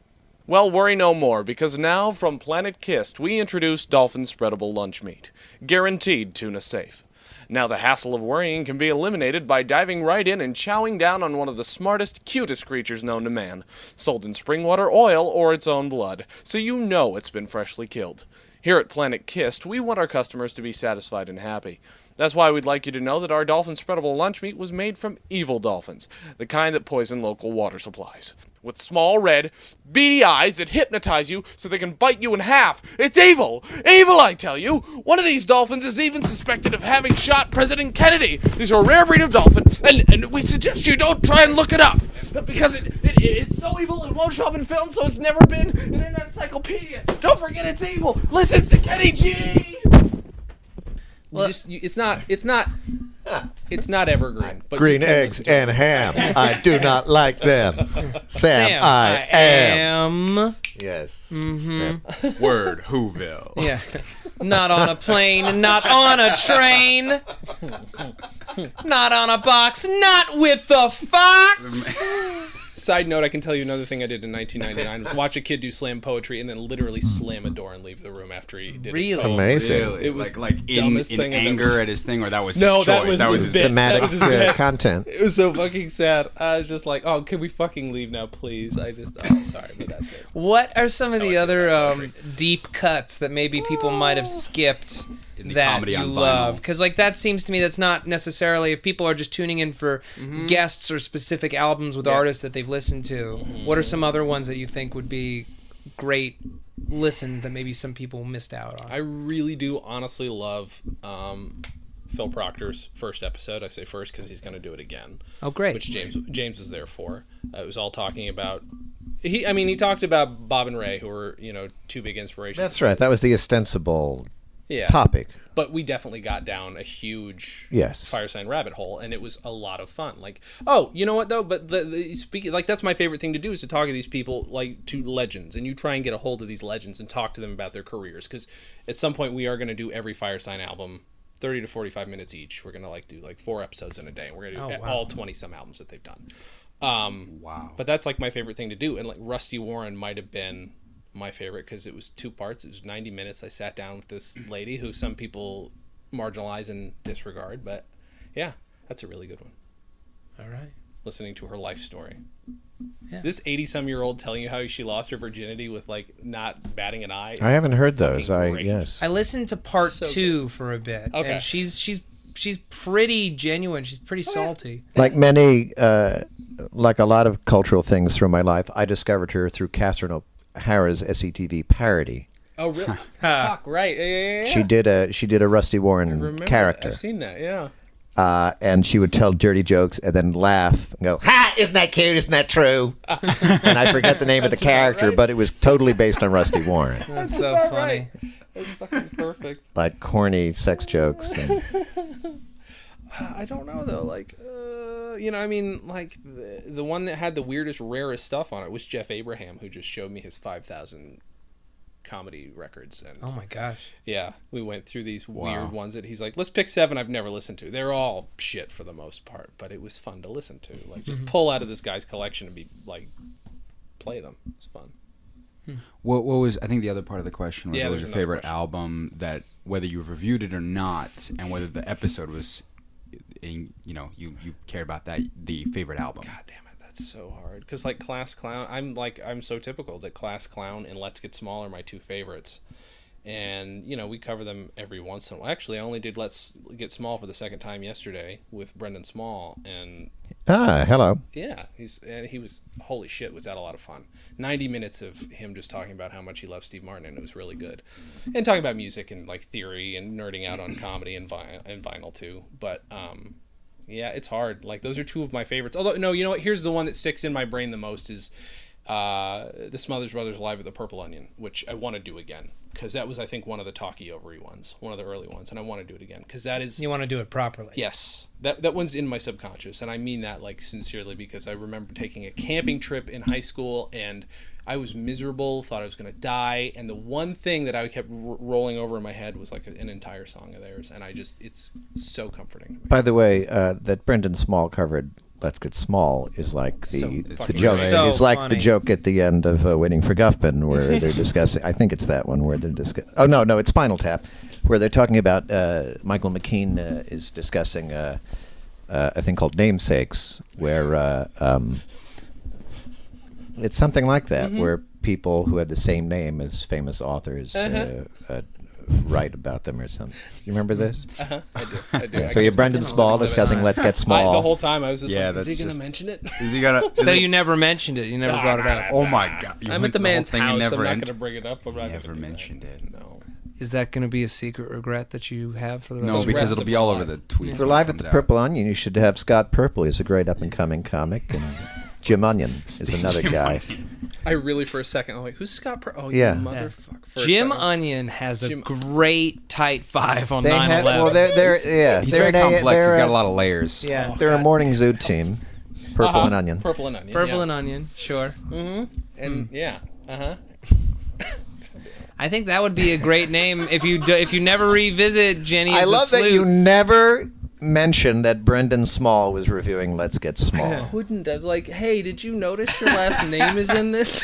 [SPEAKER 5] Well, worry no more, because now from Planet Kist we introduce Dolphin Spreadable Lunch Meat, guaranteed tuna safe. Now the hassle of worrying can be eliminated by diving right in and chowing down on one of the smartest, cutest creatures known to man, sold in spring water, oil, or its own blood, so you know it's been freshly killed. Here at Planet Kist, we want our customers to be satisfied and happy. That's why we'd like you to know that our Dolphin Spreadable Lunch Meat was made from evil dolphins, the kind that poison local water supplies. With small, red, beady eyes that hypnotize you so they can bite you in half. It's evil! Evil, I tell you! One of these dolphins is even suspected of having shot President Kennedy. These are a rare breed of dolphin, and we suggest you don't try and look it up. Because it's so evil it won't show up in film, so it's never been in an encyclopedia. Don't forget it's evil! Listen to Kenny G!
[SPEAKER 1] Well, it's not It's not evergreen. But
[SPEAKER 4] Green eggs and ham. I do not like them. Sam, I am. Yes.
[SPEAKER 3] Mm-hmm. Word, Whoville.
[SPEAKER 2] Yeah. Not on a plane, not on a train, not on a box, not with the fox.
[SPEAKER 1] Side note, I can tell you another thing I did in 1999 was watch a kid do slam poetry and then literally slam a door and leave the room after he did his poem.
[SPEAKER 4] Amazing.
[SPEAKER 3] Really?
[SPEAKER 1] It was
[SPEAKER 3] like in anger at his thing, or that was his choice?
[SPEAKER 1] That was his bit.
[SPEAKER 4] Thematic
[SPEAKER 1] That was his bit.
[SPEAKER 4] content.
[SPEAKER 1] It was so fucking sad. I was just like, oh, can we fucking leave now, please? Sorry, but that's it.
[SPEAKER 2] What are some of the other deep cuts that maybe people might have skipped
[SPEAKER 3] In the
[SPEAKER 2] that
[SPEAKER 3] comedy
[SPEAKER 2] you
[SPEAKER 3] on
[SPEAKER 2] love?
[SPEAKER 3] vinyl.
[SPEAKER 2] Because like that seems to me that's not necessarily, if people are just tuning in for guests or specific albums with artists that they've listened to. What are some other ones that you think would be great listens that maybe some people missed out on?
[SPEAKER 1] I really do honestly love Phil Proctor's first episode. I say first because he's going to do it again.
[SPEAKER 2] Oh, great.
[SPEAKER 1] Which James was there for. It was all talking about... He talked about Bob and Ray, who were, two big inspirations.
[SPEAKER 4] That's right. That was the ostensible
[SPEAKER 1] Yeah.
[SPEAKER 4] topic.
[SPEAKER 1] But we definitely got down a huge
[SPEAKER 4] Yes.
[SPEAKER 1] fire sign rabbit hole, and it was a lot of fun. Like, oh, you know what though? But speaking, like, that's my favorite thing to do is to talk to these people, like to legends, and you try and get a hold of these legends and talk to them about their careers, because at some point we are going to do every fire sign album, 30 to 45 minutes each. We're going to do 4 episodes in a day, and we're going to do all 20 some albums that they've done.
[SPEAKER 3] Wow.
[SPEAKER 1] But that's like my favorite thing to do, and like Rusty Warren might have been my favorite because it was 2 parts. It was 90 minutes. I sat down with this lady who some people marginalize and disregard, but yeah, that's a really good one.
[SPEAKER 2] All right.
[SPEAKER 1] Listening to her life story.
[SPEAKER 2] Yeah.
[SPEAKER 1] This 80-some-year-old telling you how she lost her virginity with not batting an eye.
[SPEAKER 4] I haven't heard those.
[SPEAKER 1] Great.
[SPEAKER 4] Yes.
[SPEAKER 2] I listened to part
[SPEAKER 1] So
[SPEAKER 2] 2 for a bit.
[SPEAKER 1] Okay.
[SPEAKER 2] And she's pretty genuine. She's pretty salty.
[SPEAKER 4] Like many, like a lot of cultural things through my life, I discovered her through Catherine O'Hara's SCTV parody.
[SPEAKER 1] Oh, really? Fuck, right. Yeah.
[SPEAKER 4] She did a Rusty Warren character.
[SPEAKER 1] I've seen that, yeah.
[SPEAKER 4] And she would tell dirty jokes and then laugh and go, "Ha! Isn't that cute? Isn't that true?" And I forget the name of the character,
[SPEAKER 1] right.
[SPEAKER 4] but it was totally based on Rusty Warren.
[SPEAKER 2] That's so funny.
[SPEAKER 1] That's fucking perfect.
[SPEAKER 4] Like corny sex jokes. And
[SPEAKER 1] I don't know though. The one that had the weirdest, rarest stuff on it was Jeff Abraham, who just showed me his 5,000 comedy records. And
[SPEAKER 2] Oh my gosh.
[SPEAKER 1] yeah, we went through these weird ones that he's like, let's pick 7 I've never listened to. They're all shit for the most part, but it was fun to listen to. Like, just pull out of this guy's collection and be like, play them. It's fun.
[SPEAKER 3] What was, I think the other part of the question was,
[SPEAKER 1] Yeah,
[SPEAKER 3] what was
[SPEAKER 1] there's
[SPEAKER 3] your
[SPEAKER 1] another
[SPEAKER 3] favorite
[SPEAKER 1] question.
[SPEAKER 3] album, that whether you reviewed it or not, and whether the episode was, you care about that, the favorite album.
[SPEAKER 1] God damn it, that's so hard. Because like Class Clown, I'm so typical that Class Clown and Let's Get Small are my 2 favorites. And, we cover them every once in a while. Actually, I only did Let's Get Small for the second time yesterday with Brendan Small. And
[SPEAKER 4] hello.
[SPEAKER 1] yeah, he was, holy shit, was that a lot of fun. 90 minutes of him just talking about how much he loves Steve Martin, and it was really good. And talking about music and like theory and nerding out on comedy and vinyl too. But yeah, it's hard. Like, those are 2 of my favorites. Although, no, you know what? Here's the one that sticks in my brain the most is the Smothers Brothers Live at the Purple Onion, which I want to do again. Because that was, I think, one of the talkie ovary ones, one of the early ones, and I want to do it again. Because that is...
[SPEAKER 2] You want to do it properly.
[SPEAKER 1] Yes. That one's in my subconscious, and I mean that, like, sincerely, because I remember taking a camping trip in high school, and I was miserable, thought I was going to die, and the one thing that I kept rolling over in my head was, like, an entire song of theirs, and it's so comforting to me.
[SPEAKER 4] By the way, that Brendan Small covered Let's Get Small is like the joke.
[SPEAKER 2] So
[SPEAKER 4] It's like
[SPEAKER 2] funny.
[SPEAKER 4] the joke at the end of Waiting for Guffman, where they're discussing. I think it's that one where they're discussing. Oh no, it's Spinal Tap, where they're talking about Michael McKean is discussing a thing called Namesakes, where it's something like that, where people who have the same name as famous authors write about them or something. You remember this?
[SPEAKER 1] I do.
[SPEAKER 4] So you're Brendan Small discussing Let's Get Small.
[SPEAKER 1] The whole time I was just
[SPEAKER 3] Yeah,
[SPEAKER 1] like, is he
[SPEAKER 3] that's
[SPEAKER 1] going to
[SPEAKER 3] just-
[SPEAKER 1] mention it?
[SPEAKER 3] Is he gonna?
[SPEAKER 2] So you never mentioned it. You never brought it up.
[SPEAKER 3] Oh my God! You
[SPEAKER 1] I'm
[SPEAKER 3] went
[SPEAKER 1] at the
[SPEAKER 3] through whole
[SPEAKER 1] man's
[SPEAKER 3] thing and
[SPEAKER 1] house.
[SPEAKER 3] never
[SPEAKER 1] I'm not
[SPEAKER 3] en-
[SPEAKER 1] going to bring it up. I'm not
[SPEAKER 3] Never
[SPEAKER 1] gonna do
[SPEAKER 3] mentioned
[SPEAKER 1] that.
[SPEAKER 3] it.
[SPEAKER 1] No.
[SPEAKER 2] Is that going to be a secret regret that you have for the rest
[SPEAKER 3] No,
[SPEAKER 2] of your
[SPEAKER 3] because
[SPEAKER 1] rest
[SPEAKER 3] it'll
[SPEAKER 1] of
[SPEAKER 3] be
[SPEAKER 1] my
[SPEAKER 3] all
[SPEAKER 1] life.
[SPEAKER 3] over the tweets.
[SPEAKER 4] For
[SPEAKER 3] when
[SPEAKER 4] Live
[SPEAKER 3] it
[SPEAKER 4] at the
[SPEAKER 3] comes out.
[SPEAKER 4] Purple Onion, you should have Scott Purple. He's a great up-and-coming comic. And Jim Onion is another
[SPEAKER 3] Jim
[SPEAKER 4] guy.
[SPEAKER 3] Onion.
[SPEAKER 1] I really, for a second, I'm like, who's Scott?
[SPEAKER 4] Yeah.
[SPEAKER 1] You motherfucker. For a
[SPEAKER 2] Jim
[SPEAKER 1] second.
[SPEAKER 2] Onion has a great tight 5 on
[SPEAKER 4] They
[SPEAKER 2] 9/11.
[SPEAKER 4] had, well, they're
[SPEAKER 3] He's
[SPEAKER 4] they're
[SPEAKER 3] very complex. He's got a
[SPEAKER 4] lot.
[SPEAKER 3] lot of layers.
[SPEAKER 2] yeah.
[SPEAKER 4] They're a morning zoo team. Purple and Onion.
[SPEAKER 1] Purple and Onion.
[SPEAKER 2] Purple
[SPEAKER 1] yeah.
[SPEAKER 2] and Onion, sure.
[SPEAKER 1] And yeah.
[SPEAKER 2] I think that would be a great name if you never revisit Jenny.
[SPEAKER 4] I
[SPEAKER 2] as a
[SPEAKER 4] love that
[SPEAKER 2] sleuth.
[SPEAKER 4] you never mentioned that Brendan Small was reviewing Let's Get Small.
[SPEAKER 1] Wouldn't I was like, hey, did you notice your last name is in this?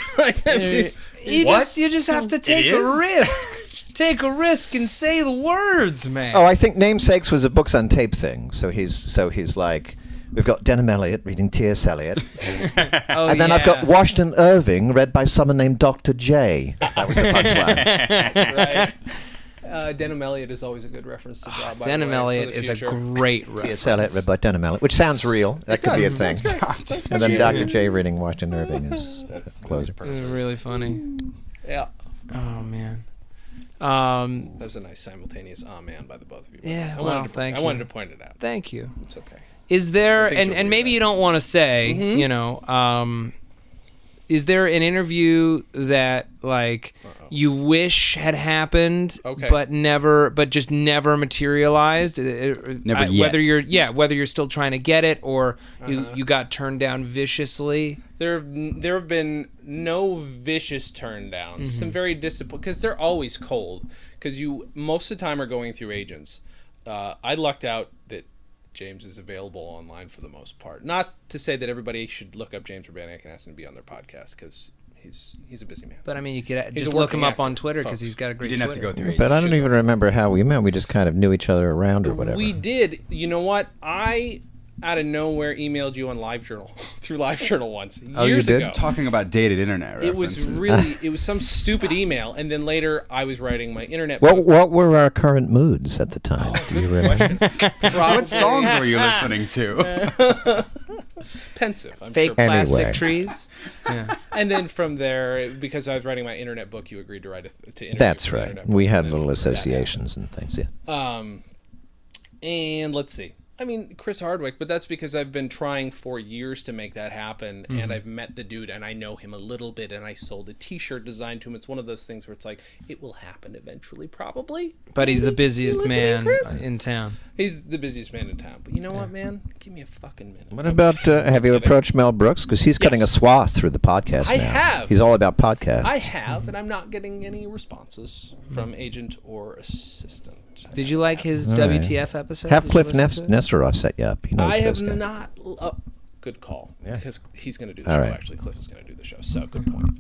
[SPEAKER 2] You just have to take a risk. Take a risk and say the words, man.
[SPEAKER 4] Oh, I think Namesakes was a books on tape thing. So he's like, we've got Denham Eliot reading T.S. Eliot, and then I've got Washington Irving read by someone named Dr. J. That was the punchline.
[SPEAKER 1] Right. Denham Eliot is always a good reference to draw.
[SPEAKER 2] Denham Eliot is a great reference.
[SPEAKER 4] T.S. Eliot read by Denham Eliot, which sounds real. That could be a thing. And then Dr. J reading Washington Irving is a closer.
[SPEAKER 2] It's really funny.
[SPEAKER 1] Yeah.
[SPEAKER 2] Oh man.
[SPEAKER 1] That was a nice simultaneous man by the both of you.
[SPEAKER 2] Yeah,
[SPEAKER 1] I
[SPEAKER 2] well,
[SPEAKER 1] wanted
[SPEAKER 2] thank
[SPEAKER 1] I
[SPEAKER 2] you.
[SPEAKER 1] wanted to point it out.
[SPEAKER 2] Thank you.
[SPEAKER 1] It's okay.
[SPEAKER 2] Is there
[SPEAKER 1] Things are
[SPEAKER 2] and
[SPEAKER 1] really
[SPEAKER 2] maybe
[SPEAKER 1] bad.
[SPEAKER 2] you don't want to say, you know, is there an interview that like you wish had happened but just never materialized?
[SPEAKER 3] Never yet.
[SPEAKER 2] Whether you're still trying to get it or you got turned down viciously.
[SPEAKER 1] There have been no vicious turndowns. Some very disappointing because they're always cold. Because you most of the time are going through agents. I lucked out that James is available online for the most part. Not to say that everybody should look up James Urbaniak and ask him to be on their podcast because he's a busy man.
[SPEAKER 2] But I mean, you could
[SPEAKER 1] He's
[SPEAKER 2] just
[SPEAKER 1] a
[SPEAKER 2] look him
[SPEAKER 1] working
[SPEAKER 2] up on
[SPEAKER 1] actor,
[SPEAKER 2] Twitter because
[SPEAKER 1] folks.
[SPEAKER 2] he's got a great.
[SPEAKER 3] You didn't have to go
[SPEAKER 2] Twitter.
[SPEAKER 3] through.
[SPEAKER 4] But I don't even remember how we met. We just kind of knew each other around or whatever.
[SPEAKER 1] We did. You know what? I out of nowhere emailed you on LiveJournal through LiveJournal once
[SPEAKER 4] Oh, you
[SPEAKER 1] years
[SPEAKER 4] did?
[SPEAKER 1] ago.
[SPEAKER 3] Talking about dated internet
[SPEAKER 1] It was
[SPEAKER 3] references.
[SPEAKER 1] it was some stupid email, and then later I was writing my internet.
[SPEAKER 4] What were our current moods at the time? Do you remember?
[SPEAKER 3] What songs were you listening to?
[SPEAKER 1] Pensive. I'm
[SPEAKER 2] Fake
[SPEAKER 1] sure.
[SPEAKER 2] plastic
[SPEAKER 4] Anyway.
[SPEAKER 2] trees. Yeah.
[SPEAKER 1] And then from there, because I was writing my internet book, you agreed to write to interview
[SPEAKER 4] That's
[SPEAKER 1] for the
[SPEAKER 4] right.
[SPEAKER 1] internet book,
[SPEAKER 4] We had
[SPEAKER 1] and then
[SPEAKER 4] little
[SPEAKER 1] that happened.
[SPEAKER 4] associations and things. Yeah.
[SPEAKER 1] And let's see. I mean, Chris Hardwick, but that's because I've been trying for years to make that happen, and I've met the dude, and I know him a little bit, and I sold a T-shirt design to him. It's one of those things where it's like, it will happen eventually, probably.
[SPEAKER 2] But he's the busiest
[SPEAKER 1] listening,
[SPEAKER 2] man
[SPEAKER 1] Chris?
[SPEAKER 2] in town.
[SPEAKER 1] He's the busiest man in town. But you know what, man? Give me a fucking minute.
[SPEAKER 4] What about, have you approached Mel Brooks? Because he's cutting a swath through the podcast
[SPEAKER 1] I
[SPEAKER 4] now.
[SPEAKER 1] have.
[SPEAKER 4] He's all about podcasts.
[SPEAKER 1] I have, and I'm not getting any responses from agent or assistant.
[SPEAKER 2] Did you like his
[SPEAKER 4] All right.
[SPEAKER 2] WTF episode?
[SPEAKER 4] Have
[SPEAKER 2] Did you
[SPEAKER 4] Cliff
[SPEAKER 2] listen to it?
[SPEAKER 4] Nesterov set you up. He knows
[SPEAKER 1] I have
[SPEAKER 4] those guys.
[SPEAKER 1] not. Good call.
[SPEAKER 4] Yeah.
[SPEAKER 1] Because he's going to do the
[SPEAKER 4] All
[SPEAKER 1] show.
[SPEAKER 4] right.
[SPEAKER 1] Actually, Cliff is going to do the show. So good point.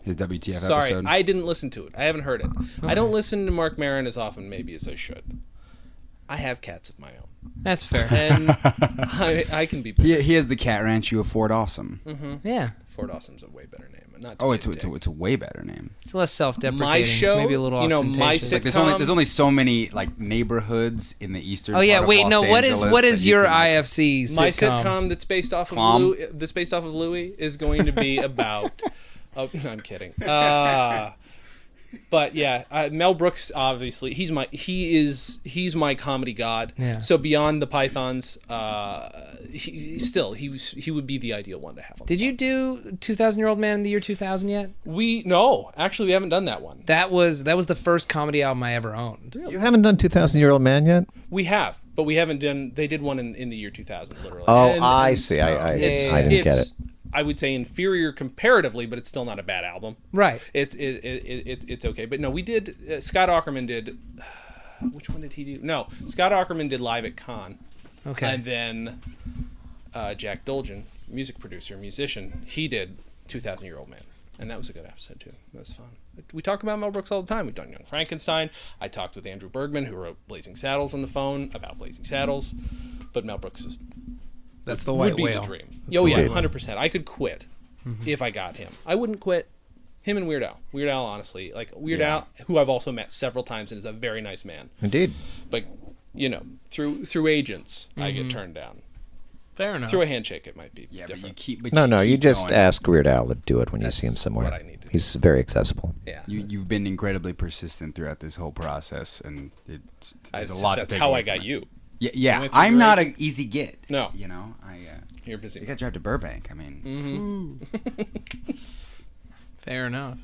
[SPEAKER 3] His WTF
[SPEAKER 1] Sorry,
[SPEAKER 3] episode.
[SPEAKER 1] I didn't listen to it. I haven't heard it. I don't listen to Mark Maron as often, maybe as I should. I have cats of my own,
[SPEAKER 2] That's fair.
[SPEAKER 1] and I can be.
[SPEAKER 3] He has the cat ranch. You afford awesome.
[SPEAKER 2] Yeah.
[SPEAKER 1] Fort Awesome's a way better name. Not
[SPEAKER 3] Oh,
[SPEAKER 1] to
[SPEAKER 3] it's a way better name.
[SPEAKER 2] It's less self-deprecating.
[SPEAKER 1] My show,
[SPEAKER 2] it's maybe a little
[SPEAKER 1] you know, my
[SPEAKER 2] ostentatious.
[SPEAKER 3] Like there's only so many like neighborhoods in the eastern.
[SPEAKER 2] Oh yeah,
[SPEAKER 3] part of
[SPEAKER 2] wait,
[SPEAKER 3] Los
[SPEAKER 2] no. What
[SPEAKER 3] Angeles
[SPEAKER 2] is
[SPEAKER 3] that you
[SPEAKER 2] your
[SPEAKER 3] can, like,
[SPEAKER 2] IFC sitcom?
[SPEAKER 1] My sitcom that's based off of
[SPEAKER 3] Clom?
[SPEAKER 1] Louis is going to be about. Oh, no, I'm kidding. But yeah, Mel Brooks obviously he's my comedy god.
[SPEAKER 2] Yeah.
[SPEAKER 1] So beyond the Pythons, he would be the ideal one to have. On
[SPEAKER 2] Did you do 2,000-Year-Old Man in the year 2000 yet?
[SPEAKER 1] No, actually we haven't done that one.
[SPEAKER 2] That was the first comedy album I ever owned.
[SPEAKER 4] You haven't done 2,000-Year-Old Man yet?
[SPEAKER 1] We have, but we haven't done. They did one in the year 2000, literally.
[SPEAKER 4] Oh,
[SPEAKER 1] And-
[SPEAKER 4] I see. I didn't get it.
[SPEAKER 1] I would say inferior comparatively, but it's still not a bad album.
[SPEAKER 2] Right.
[SPEAKER 1] It's okay. But no, we did. Scott Aukerman did. Which one did he do? No, Scott Aukerman did Live at Con.
[SPEAKER 2] Okay.
[SPEAKER 1] And then Jack Dolgen, music producer, musician, he did 2,000-Year-Old Man, and that was a good episode too. That was fun. We talk about Mel Brooks all the time. We've done Young Frankenstein. I talked with Andrew Bergman, who wrote Blazing Saddles, on the phone about Blazing Saddles. But Mel Brooks is.
[SPEAKER 2] That's the
[SPEAKER 1] would
[SPEAKER 2] white
[SPEAKER 1] be
[SPEAKER 2] whale.
[SPEAKER 1] the dream. Oh yeah, 100%. I could quit if I got him. I wouldn't quit him and Weird Al. Weird Al, honestly, like Weird Al, who I've also met several times and is a very nice man.
[SPEAKER 4] Indeed.
[SPEAKER 1] But you know, through agents, I get turned down.
[SPEAKER 2] Fair enough.
[SPEAKER 1] Through a handshake, it might be
[SPEAKER 3] Yeah,
[SPEAKER 1] different.
[SPEAKER 3] but you keep.
[SPEAKER 4] No, you
[SPEAKER 3] keep
[SPEAKER 4] just
[SPEAKER 3] going.
[SPEAKER 4] ask Weird Al to do it when
[SPEAKER 1] That's
[SPEAKER 4] you see him somewhere.
[SPEAKER 1] what I need to do.
[SPEAKER 4] He's very accessible.
[SPEAKER 1] Yeah,
[SPEAKER 3] You've been incredibly persistent throughout this whole process, and there's a lot.
[SPEAKER 1] That's
[SPEAKER 3] to take
[SPEAKER 1] how
[SPEAKER 3] away
[SPEAKER 1] I got
[SPEAKER 3] from it.
[SPEAKER 1] you.
[SPEAKER 3] Yeah. I'm not an easy get.
[SPEAKER 1] No.
[SPEAKER 3] You know,
[SPEAKER 1] You're busy.
[SPEAKER 3] You got to drive to Burbank. I mean.
[SPEAKER 2] Fair enough.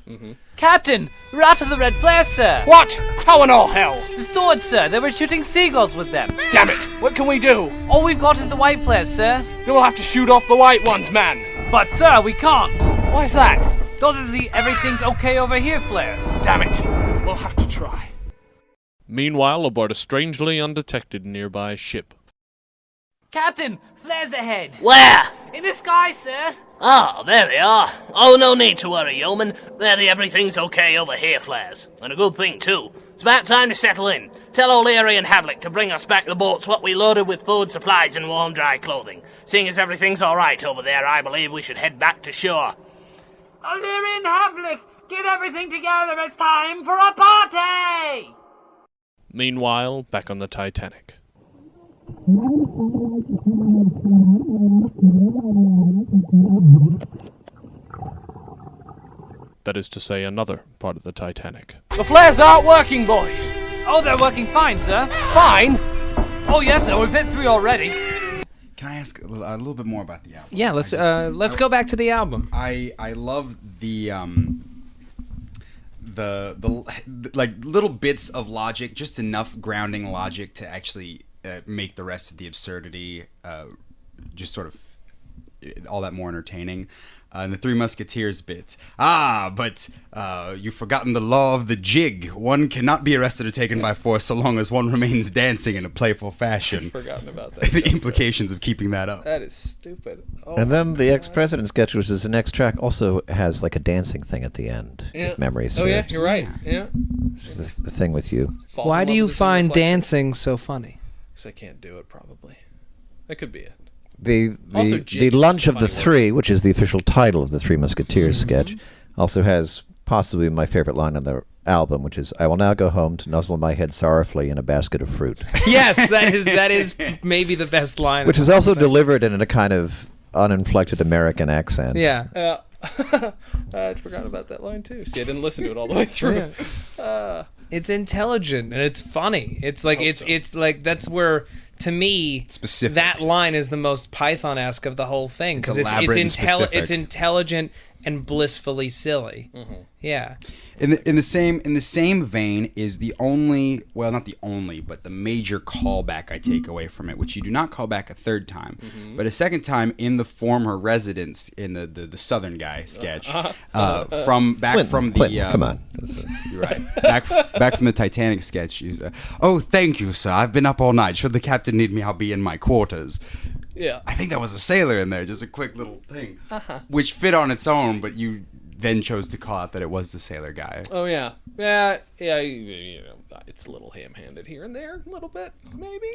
[SPEAKER 7] Captain, we're out of the red flares, sir.
[SPEAKER 5] What? How in all hell?
[SPEAKER 7] The steward, sir. They were shooting seagulls with them.
[SPEAKER 5] Damn it! What can we do?
[SPEAKER 7] All we've got is the white flares, sir.
[SPEAKER 5] Then we'll have to shoot off the white ones, man.
[SPEAKER 7] But, sir, we can't.
[SPEAKER 5] Why's that?
[SPEAKER 7] Those are the everything's okay over here flares.
[SPEAKER 5] Damn it. We'll have to try. Meanwhile, aboard a strangely undetected nearby ship.
[SPEAKER 7] Captain, flares ahead.
[SPEAKER 8] Where?
[SPEAKER 7] In the sky, sir.
[SPEAKER 8] Oh, there they are. Oh, no need to worry, yeoman. They're the everything's okay over here flares. And a good thing, too. It's about time to settle in. Tell O'Leary and Havlick to bring us back the boats what we loaded with food, supplies, and warm, dry clothing. Seeing as everything's all right over there, I believe we should head back to shore.
[SPEAKER 7] O'Leary and Havlick, get everything together. It's time for a party!
[SPEAKER 5] Meanwhile, back on the Titanic. That is to say, another part of the Titanic.
[SPEAKER 6] The flares aren't working, boys.
[SPEAKER 7] Oh, they're working fine, sir.
[SPEAKER 6] Fine.
[SPEAKER 7] Oh, yes, sir. We've hit 3 already.
[SPEAKER 3] Can I ask a little bit more about the album?
[SPEAKER 2] Yeah, let's go back to the album.
[SPEAKER 3] I love the like little bits of logic, just enough grounding logic to actually make the rest of the absurdity just sort of all that more entertaining. And the Three Musketeers bit. But you've forgotten the law of the jig. One cannot be arrested or taken by force so long as one remains dancing in a playful fashion.
[SPEAKER 1] I've forgotten about that.
[SPEAKER 3] The implications of keeping that up.
[SPEAKER 1] That is stupid. Oh,
[SPEAKER 4] And then the ex-president sketch, which is the next track, also has like a dancing thing at the end.
[SPEAKER 1] Yeah.
[SPEAKER 4] If memory serves.
[SPEAKER 1] Oh yeah, you're right. Yeah.
[SPEAKER 4] It's the thing with you.
[SPEAKER 1] Fall
[SPEAKER 2] Why
[SPEAKER 1] in
[SPEAKER 2] do
[SPEAKER 1] love
[SPEAKER 2] you
[SPEAKER 1] with the
[SPEAKER 2] find
[SPEAKER 1] reflection.
[SPEAKER 2] dancing so funny?
[SPEAKER 1] Because I can't do it, probably. That could be it.
[SPEAKER 4] The
[SPEAKER 1] Also, jig
[SPEAKER 4] lunch
[SPEAKER 1] is a
[SPEAKER 4] of the
[SPEAKER 1] funny word.
[SPEAKER 4] three, which is the official title of the Three Musketeers sketch, also has possibly my favorite line on the album, which is, "I will now go home to nuzzle my head sorrowfully in a basket of fruit,"
[SPEAKER 2] Yes, that is maybe the best line.
[SPEAKER 4] which is also delivered in a kind of uninflected American accent.
[SPEAKER 2] Yeah.
[SPEAKER 1] I forgot about that line too. See, I didn't listen to it all the way through.
[SPEAKER 2] It's intelligent and it's funny. It's like it's like that's where, to me,
[SPEAKER 3] Specific.
[SPEAKER 2] that line is the most Python-esque of the whole thing because
[SPEAKER 3] elaborate and specific.
[SPEAKER 2] it's intelligent and blissfully silly. Yeah.
[SPEAKER 3] In the same vein is the only, well, not the only, but the major callback I take away from it, which you do not call back a third time, but a second time in the former residence in the Southern guy sketch, from
[SPEAKER 4] Clinton,
[SPEAKER 3] the
[SPEAKER 4] come on.
[SPEAKER 3] you're right, back from the Titanic sketch. Oh, thank you, sir. I've been up all night. Should the captain need me, I'll be in my quarters.
[SPEAKER 1] Yeah.
[SPEAKER 3] I think that was a sailor in there, just a quick little thing, which fit on its own, but you then chose to call out that it was the sailor guy.
[SPEAKER 1] Oh yeah. Yeah. You know, it's a little ham-handed here and there, a little bit, maybe.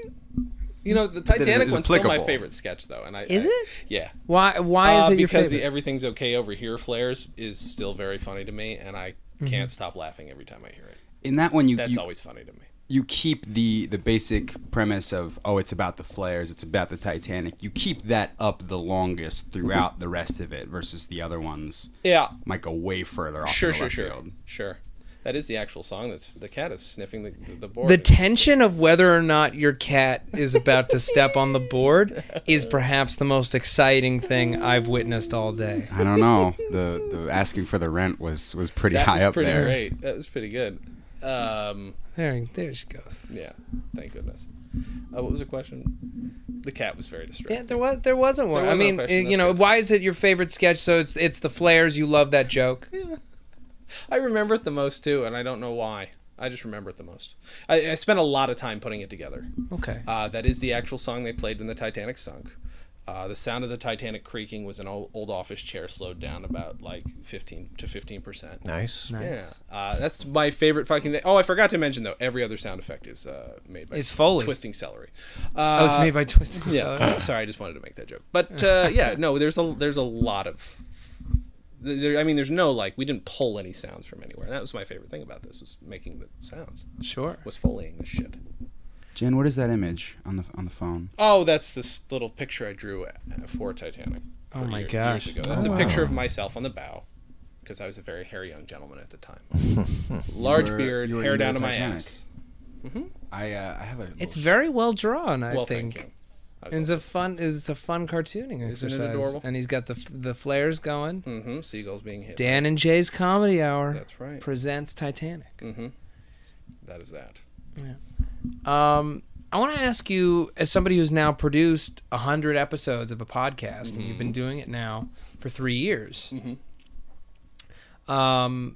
[SPEAKER 1] You know, the Titanic
[SPEAKER 3] is
[SPEAKER 1] one's still my
[SPEAKER 3] applicable.
[SPEAKER 1] favorite sketch, though. And
[SPEAKER 2] Is it?
[SPEAKER 1] Yeah.
[SPEAKER 2] Why is it your
[SPEAKER 1] because
[SPEAKER 2] favorite?
[SPEAKER 1] the everything's okay over here flares is still very funny to me, and I can't stop laughing every time I hear it.
[SPEAKER 3] In that one,
[SPEAKER 1] That's always funny to me.
[SPEAKER 3] you keep the basic premise of, oh, it's about the flares, it's about the Titanic. You keep that up the longest throughout the rest of it versus the other ones.
[SPEAKER 1] Yeah.
[SPEAKER 3] Might go way further off
[SPEAKER 1] Sure.
[SPEAKER 3] in the left field.
[SPEAKER 1] Sure. That is the actual song. That's the cat is sniffing the board.
[SPEAKER 2] The tension of whether or not your cat is about to step on the board is perhaps the most exciting thing I've witnessed all day.
[SPEAKER 3] I don't know. The asking for the rent was pretty
[SPEAKER 1] That
[SPEAKER 3] high
[SPEAKER 1] was
[SPEAKER 3] up
[SPEAKER 1] pretty
[SPEAKER 3] there.
[SPEAKER 1] great. That was pretty good.
[SPEAKER 2] There she goes.
[SPEAKER 1] Yeah. Thank goodness. What was the question? The cat was very distracted.
[SPEAKER 2] Yeah, there wasn't one.
[SPEAKER 1] There
[SPEAKER 2] I
[SPEAKER 1] wasn't a
[SPEAKER 2] mean,
[SPEAKER 1] question,
[SPEAKER 2] you
[SPEAKER 1] that's
[SPEAKER 2] know,
[SPEAKER 1] good.
[SPEAKER 2] why is it your favorite sketch? So it's the flares. You love that joke.
[SPEAKER 1] I remember it the most too, and I don't know why. I just remember it the most. I spent a lot of time putting it together.
[SPEAKER 2] Okay.
[SPEAKER 1] That is the actual song they played when the Titanic sunk. The sound of the Titanic creaking was an old office chair slowed down about like 15%.
[SPEAKER 4] Nice.
[SPEAKER 1] Yeah, that's my favorite fucking thing. Oh, I forgot to mention though, every other sound effect is made by
[SPEAKER 2] Foley.
[SPEAKER 1] Twisting Celery.
[SPEAKER 2] Oh, it's made by Twisting
[SPEAKER 1] Yeah,
[SPEAKER 2] Celery.
[SPEAKER 1] sorry, I just wanted to make that joke. But yeah, no, there's a lot of. There's no like we didn't pull any sounds from anywhere. And that was my favorite thing about this was making the sounds.
[SPEAKER 2] Sure.
[SPEAKER 1] Was Foleying this shit.
[SPEAKER 3] Jen, what is that image on the phone?
[SPEAKER 1] Oh, that's this little picture I drew for Titanic.
[SPEAKER 2] Oh my
[SPEAKER 1] years
[SPEAKER 2] gosh.
[SPEAKER 1] ago. That's a picture of myself on the bow, because I was a very hairy young gentleman at the time. Large beard,
[SPEAKER 3] you were
[SPEAKER 1] hair
[SPEAKER 3] into
[SPEAKER 1] down to my
[SPEAKER 3] Titanic.
[SPEAKER 1] ass. Mm-hmm.
[SPEAKER 3] I have a.
[SPEAKER 2] It's very well drawn. I
[SPEAKER 1] Well,
[SPEAKER 2] think.
[SPEAKER 1] thank you.
[SPEAKER 2] It's a fun cartooning exercise.
[SPEAKER 1] Isn't it adorable?
[SPEAKER 2] And he's got the flares going.
[SPEAKER 1] Mm-hmm. Seagulls being hit.
[SPEAKER 2] Dan and Jay's Comedy Hour.
[SPEAKER 1] That's right.
[SPEAKER 2] Presents Titanic.
[SPEAKER 1] Mm-hmm. That is that.
[SPEAKER 2] Yeah. I want to ask you, as somebody who's now produced 100 episodes of a podcast, and you've been doing it now for 3 years.
[SPEAKER 1] Mm-hmm.
[SPEAKER 2] 5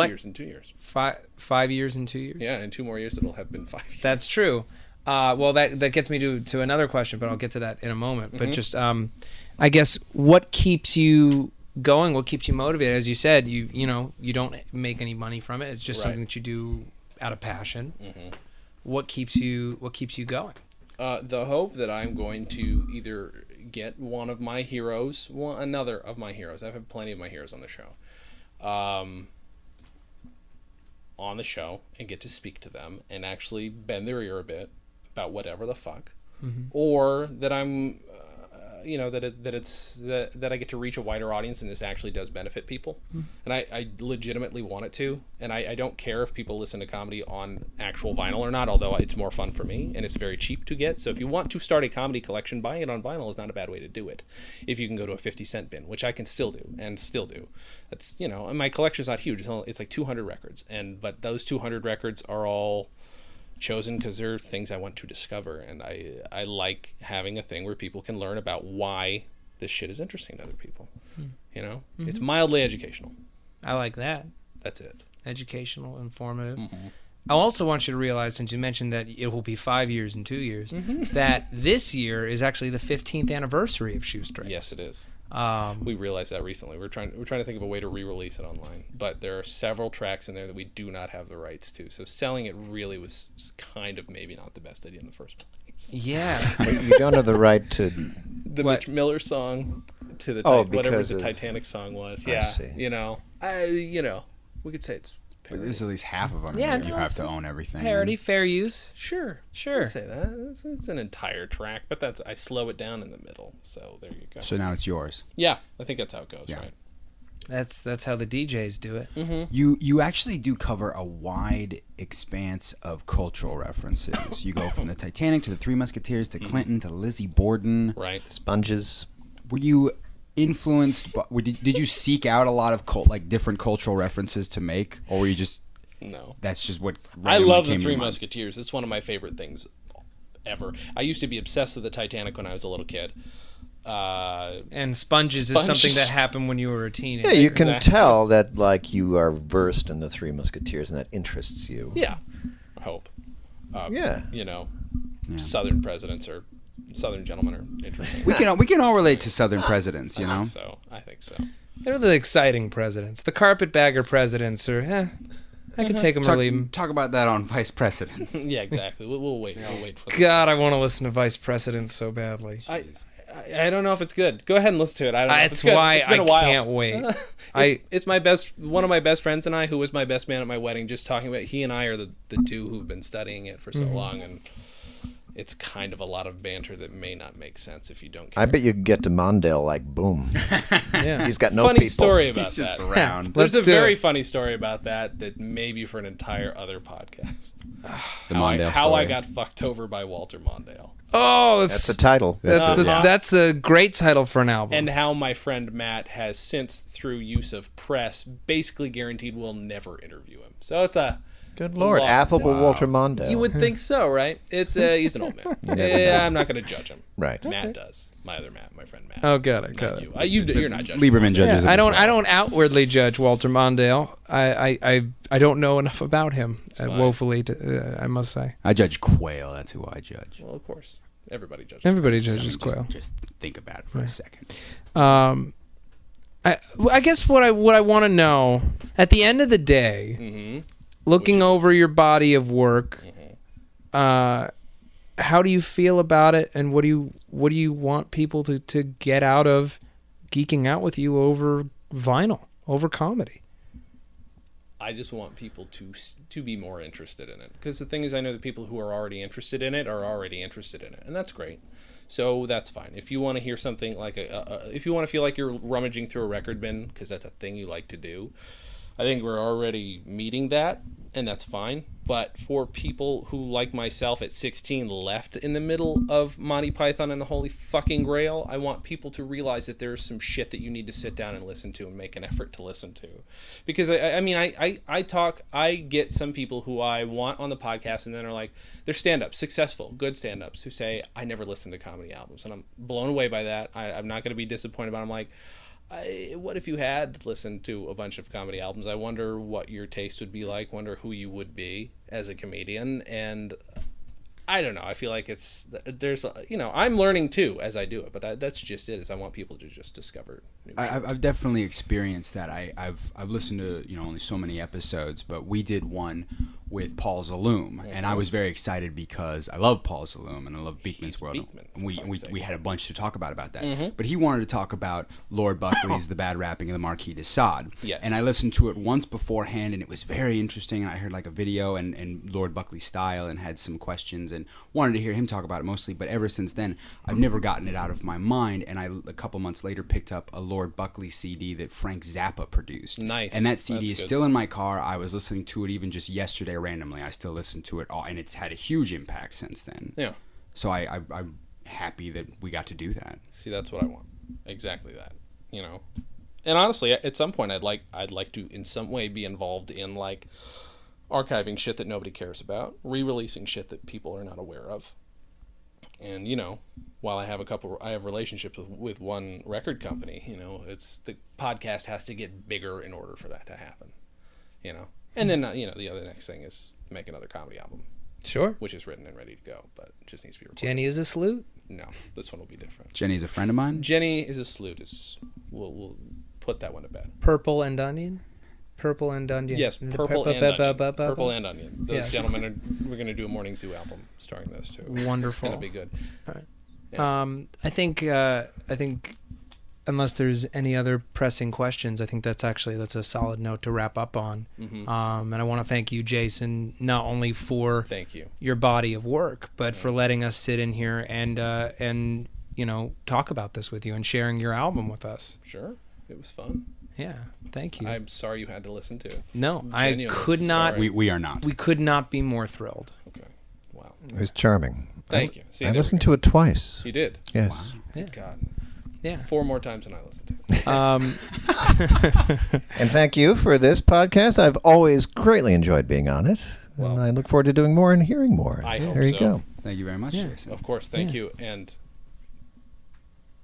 [SPEAKER 1] years and 2 years.
[SPEAKER 2] 5 years and 2 years.
[SPEAKER 1] Yeah, in 2 more years it'll have been 5 years.
[SPEAKER 2] That's true. Well, that gets me to another question, but I'll get to that in a moment. But just, I guess, what keeps you going? What keeps you motivated? As you said, you don't make any money from it. It's just something that you do out of passion. Mm-hmm. What keeps you going?
[SPEAKER 1] The hope that I'm going to either get another of my heroes. I've had plenty of my heroes on the show. On the show and get to speak to them and actually bend their ear a bit about whatever the fuck, or that I'm, that I get to reach a wider audience and this actually does benefit people, and I legitimately want it to, and I don't care if people listen to comedy on actual vinyl or not, although it's more fun for me and it's very cheap to get. So if you want to start a comedy collection, buying it on vinyl is not a bad way to do it. If you can go to a 50-cent bin, which I can still do, that's, and my collection's not huge. It's like 200 records, but those 200 records are all chosen because they're things I want to discover, and I like having a thing where people can learn about why this shit is interesting to other people. It's mildly educational.
[SPEAKER 2] I like that.
[SPEAKER 1] That's it.
[SPEAKER 2] Educational, informative. I also want you to realize, since you mentioned that it will be 5 years and 2 years, that this year is actually the 15th anniversary of Shoestrings.
[SPEAKER 1] Yes, it is. We realized that recently. We're trying to think of a way to re-release it online, but there are several tracks in there that we do not have the rights to. So selling it really was kind of maybe not the best idea in the first place.
[SPEAKER 2] Yeah,
[SPEAKER 4] you don't have the right to
[SPEAKER 1] the Mitch Miller song to the whatever the Titanic song was. Yeah, we could say it's.
[SPEAKER 3] But there's at least half of them.
[SPEAKER 2] Yeah,
[SPEAKER 3] you have to own everything.
[SPEAKER 2] Parody, fair use.
[SPEAKER 1] Sure. I'd say that. It's an entire track, but I slow it down in the middle. So there you go.
[SPEAKER 3] So now it's yours.
[SPEAKER 1] Yeah, I think that's how it goes, right?
[SPEAKER 2] That's how the DJs do it.
[SPEAKER 1] Mm-hmm.
[SPEAKER 3] You actually do cover a wide expanse of cultural references. You go from the Titanic to the Three Musketeers to Clinton to Lizzie Borden.
[SPEAKER 1] Right.
[SPEAKER 4] Sponges.
[SPEAKER 3] Were you influenced by, did you seek out a lot of different cultural references to make, or were you just that's just what
[SPEAKER 1] I love the Three Musketeers. It's one of my favorite things ever. I used to be obsessed with the Titanic when I was a little kid.
[SPEAKER 2] And Sponges is something that happened when you were a teenager.
[SPEAKER 4] Yeah, you can tell that you are versed in the Three Musketeers and that interests you.
[SPEAKER 1] Yeah, I hope. Southern presidents or Southern gentlemen are interesting.
[SPEAKER 3] We can all relate to Southern presidents, you know.
[SPEAKER 1] I think so.
[SPEAKER 2] They're the exciting presidents. The carpetbagger presidents are. I can take them or leave them.
[SPEAKER 3] Talk about that on vice presidents.
[SPEAKER 1] Yeah, exactly. We'll wait. We'll wait for that.
[SPEAKER 2] God, I want to listen to vice presidents so badly.
[SPEAKER 1] I don't know if it's good. Go ahead and listen to it. I don't know if it's good.
[SPEAKER 2] Why
[SPEAKER 1] it's been
[SPEAKER 2] I
[SPEAKER 1] a while.
[SPEAKER 2] can't wait.
[SPEAKER 1] It's my one of my best friends and I, who was my best man at my wedding, just talking about. He and I are the two who've been studying it for so long, and it's kind of a lot of banter that may not make sense if you don't care.
[SPEAKER 4] I bet you could get to Mondale boom.
[SPEAKER 2] Yeah.
[SPEAKER 4] He's got no
[SPEAKER 1] funny
[SPEAKER 4] people.
[SPEAKER 1] Story about
[SPEAKER 3] He's
[SPEAKER 1] that.
[SPEAKER 3] just around.
[SPEAKER 1] There's a very funny story about that maybe for an entire other podcast. How I got fucked over by Walter Mondale.
[SPEAKER 2] Oh,
[SPEAKER 4] that's the title.
[SPEAKER 2] That's a great title for an album.
[SPEAKER 1] And how my friend Matt has since, through use of press, basically guaranteed we'll never interview him. So it's a
[SPEAKER 4] good Lord, affable Walter Mondale.
[SPEAKER 1] You would think so, right? It's he's an old man. I'm not going to judge him.
[SPEAKER 4] Right.
[SPEAKER 1] Matt does. My other Matt, my friend Matt.
[SPEAKER 2] Oh, got it.
[SPEAKER 1] You're not judging.
[SPEAKER 3] Lieberman judges.
[SPEAKER 2] I don't outwardly judge Walter Mondale. I don't know enough about him. Woefully, I must say.
[SPEAKER 3] I judge Quail. That's who I judge.
[SPEAKER 1] Well, of course, everybody judges.
[SPEAKER 2] Everybody judges Quail.
[SPEAKER 3] Just think about it for a second.
[SPEAKER 2] I guess what I want to know at the end of the day, looking over your body of work, how do you feel about it, and what do you want people to get out of geeking out with you over vinyl, over comedy?
[SPEAKER 1] I just want people to be more interested in it, because the thing is, I know the people who are already interested in it are already interested in it, and that's great. So that's fine. If you want to hear something like if you want to feel like you're rummaging through a record bin, because that's a thing you like to do, I think we're already meeting that, and that's fine. But for people who, like myself at 16, left in the middle of Monty Python and the Holy Fucking Grail, I want people to realize that there's some shit that you need to sit down and listen to and make an effort to listen to. Because, I get some people who I want on the podcast and then are like, they're stand-ups, successful, good stand-ups, who say, I never listen to comedy albums. And I'm blown away by that. I'm not going to be disappointed, but I'm like, what if you had listened to a bunch of comedy albums? I wonder what your taste would be like, wonder who you would be as a comedian, and I don't know. I feel like I'm learning too as I do it, but that's just it. Is I want people to just discover new shit.
[SPEAKER 3] I've definitely experienced that. I've listened to only so many episodes, but we did one with Paul Zaloom, and I was very excited because I love Paul Zaloom and I love Beekman's World. We had a bunch to talk about that, but he wanted to talk about Lord Buckley's The Bad Rapping of the Marquis de Sade.
[SPEAKER 1] Yes.
[SPEAKER 3] And I listened to it once beforehand, and it was very interesting. And I heard like a video and Lord Buckley's style, and had some questions, and wanted to hear him talk about it mostly. But ever since then, I've never gotten it out of my mind. And I, a couple months later, picked up a Lord Buckley CD that Frank Zappa produced.
[SPEAKER 1] Nice.
[SPEAKER 3] And that CD
[SPEAKER 1] That's
[SPEAKER 3] is
[SPEAKER 1] good.
[SPEAKER 3] still in my car. I was listening to it even just yesterday randomly. I still listen to it all, and it's had a huge impact since then.
[SPEAKER 1] Yeah.
[SPEAKER 3] So I'm happy that we got to do that.
[SPEAKER 1] See, that's what I want. Exactly that. And honestly, at some point, I'd like to in some way be involved in like archiving shit that nobody cares about, re-releasing shit that people are not aware of. And while I have relationships with one record company, it's the podcast has to get bigger in order for that to happen. And then the other next thing is make another comedy album.
[SPEAKER 2] Sure.
[SPEAKER 1] Which is written and ready to go, but it just needs to be recorded.
[SPEAKER 2] Jenny is a salute?
[SPEAKER 1] No, this one will be different.
[SPEAKER 3] Jenny's a friend of mine.
[SPEAKER 1] Jenny is a salute. We'll put that one to bed.
[SPEAKER 2] Purple and Onion? Purple and Onion.
[SPEAKER 1] Yes, Purple and Onion. Purple and Onion. Those
[SPEAKER 2] Yes.
[SPEAKER 1] gentlemen we're going to do a Morning Zoo album starring those two.
[SPEAKER 2] Wonderful.
[SPEAKER 1] It's going to be good.
[SPEAKER 2] All right.
[SPEAKER 1] Yeah.
[SPEAKER 2] I think unless there's any other pressing questions, I think that's a solid note to wrap up on.
[SPEAKER 1] Mm-hmm.
[SPEAKER 2] And I want to thank you, Jason, not only for
[SPEAKER 1] Thank you.
[SPEAKER 2] your body of work, but for letting us sit in here and talk about this with you and sharing your album with us.
[SPEAKER 1] Sure. It was fun.
[SPEAKER 2] Yeah, thank you.
[SPEAKER 1] I'm sorry you had to listen to it.
[SPEAKER 2] No, I
[SPEAKER 1] Genuinely
[SPEAKER 2] could not.
[SPEAKER 1] sorry.
[SPEAKER 3] We are not.
[SPEAKER 2] We could not be more thrilled.
[SPEAKER 1] Okay. Wow.
[SPEAKER 4] It was charming.
[SPEAKER 1] Thank you. See,
[SPEAKER 4] I
[SPEAKER 1] there we
[SPEAKER 4] listened
[SPEAKER 1] go.
[SPEAKER 4] to it twice.
[SPEAKER 1] You did?
[SPEAKER 4] Yes.
[SPEAKER 1] Wow.
[SPEAKER 2] Yeah.
[SPEAKER 1] God.
[SPEAKER 2] Yeah.
[SPEAKER 1] 4 more times than I listened to.
[SPEAKER 4] And thank you for this podcast. I've always greatly enjoyed being on it.
[SPEAKER 1] Well,
[SPEAKER 4] and I look forward to doing more and hearing more.
[SPEAKER 1] I hope
[SPEAKER 4] there you
[SPEAKER 1] so.
[SPEAKER 4] go.
[SPEAKER 3] Thank you very much,
[SPEAKER 2] Yeah.
[SPEAKER 3] Jason.
[SPEAKER 1] Of course. Thank you. And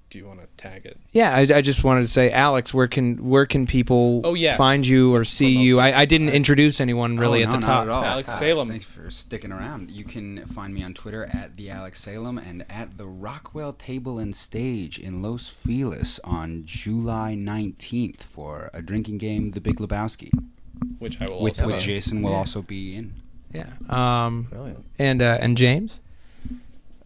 [SPEAKER 1] do you want to tag it?
[SPEAKER 2] Yeah, I just wanted to say, Alex, where can people find you or see you? I didn't introduce anyone really at the top.
[SPEAKER 3] Not at all.
[SPEAKER 1] Alex Salem.
[SPEAKER 3] Thanks for sticking around. You can find me on Twitter at the Alex Salem and at the Rockwell Table and Stage in Los Feliz on July 19th for a drinking game, The Big Lebowski,
[SPEAKER 1] Which I will
[SPEAKER 3] which
[SPEAKER 1] also
[SPEAKER 3] Jason will also be in.
[SPEAKER 2] Yeah.
[SPEAKER 4] Brilliant.
[SPEAKER 2] And James?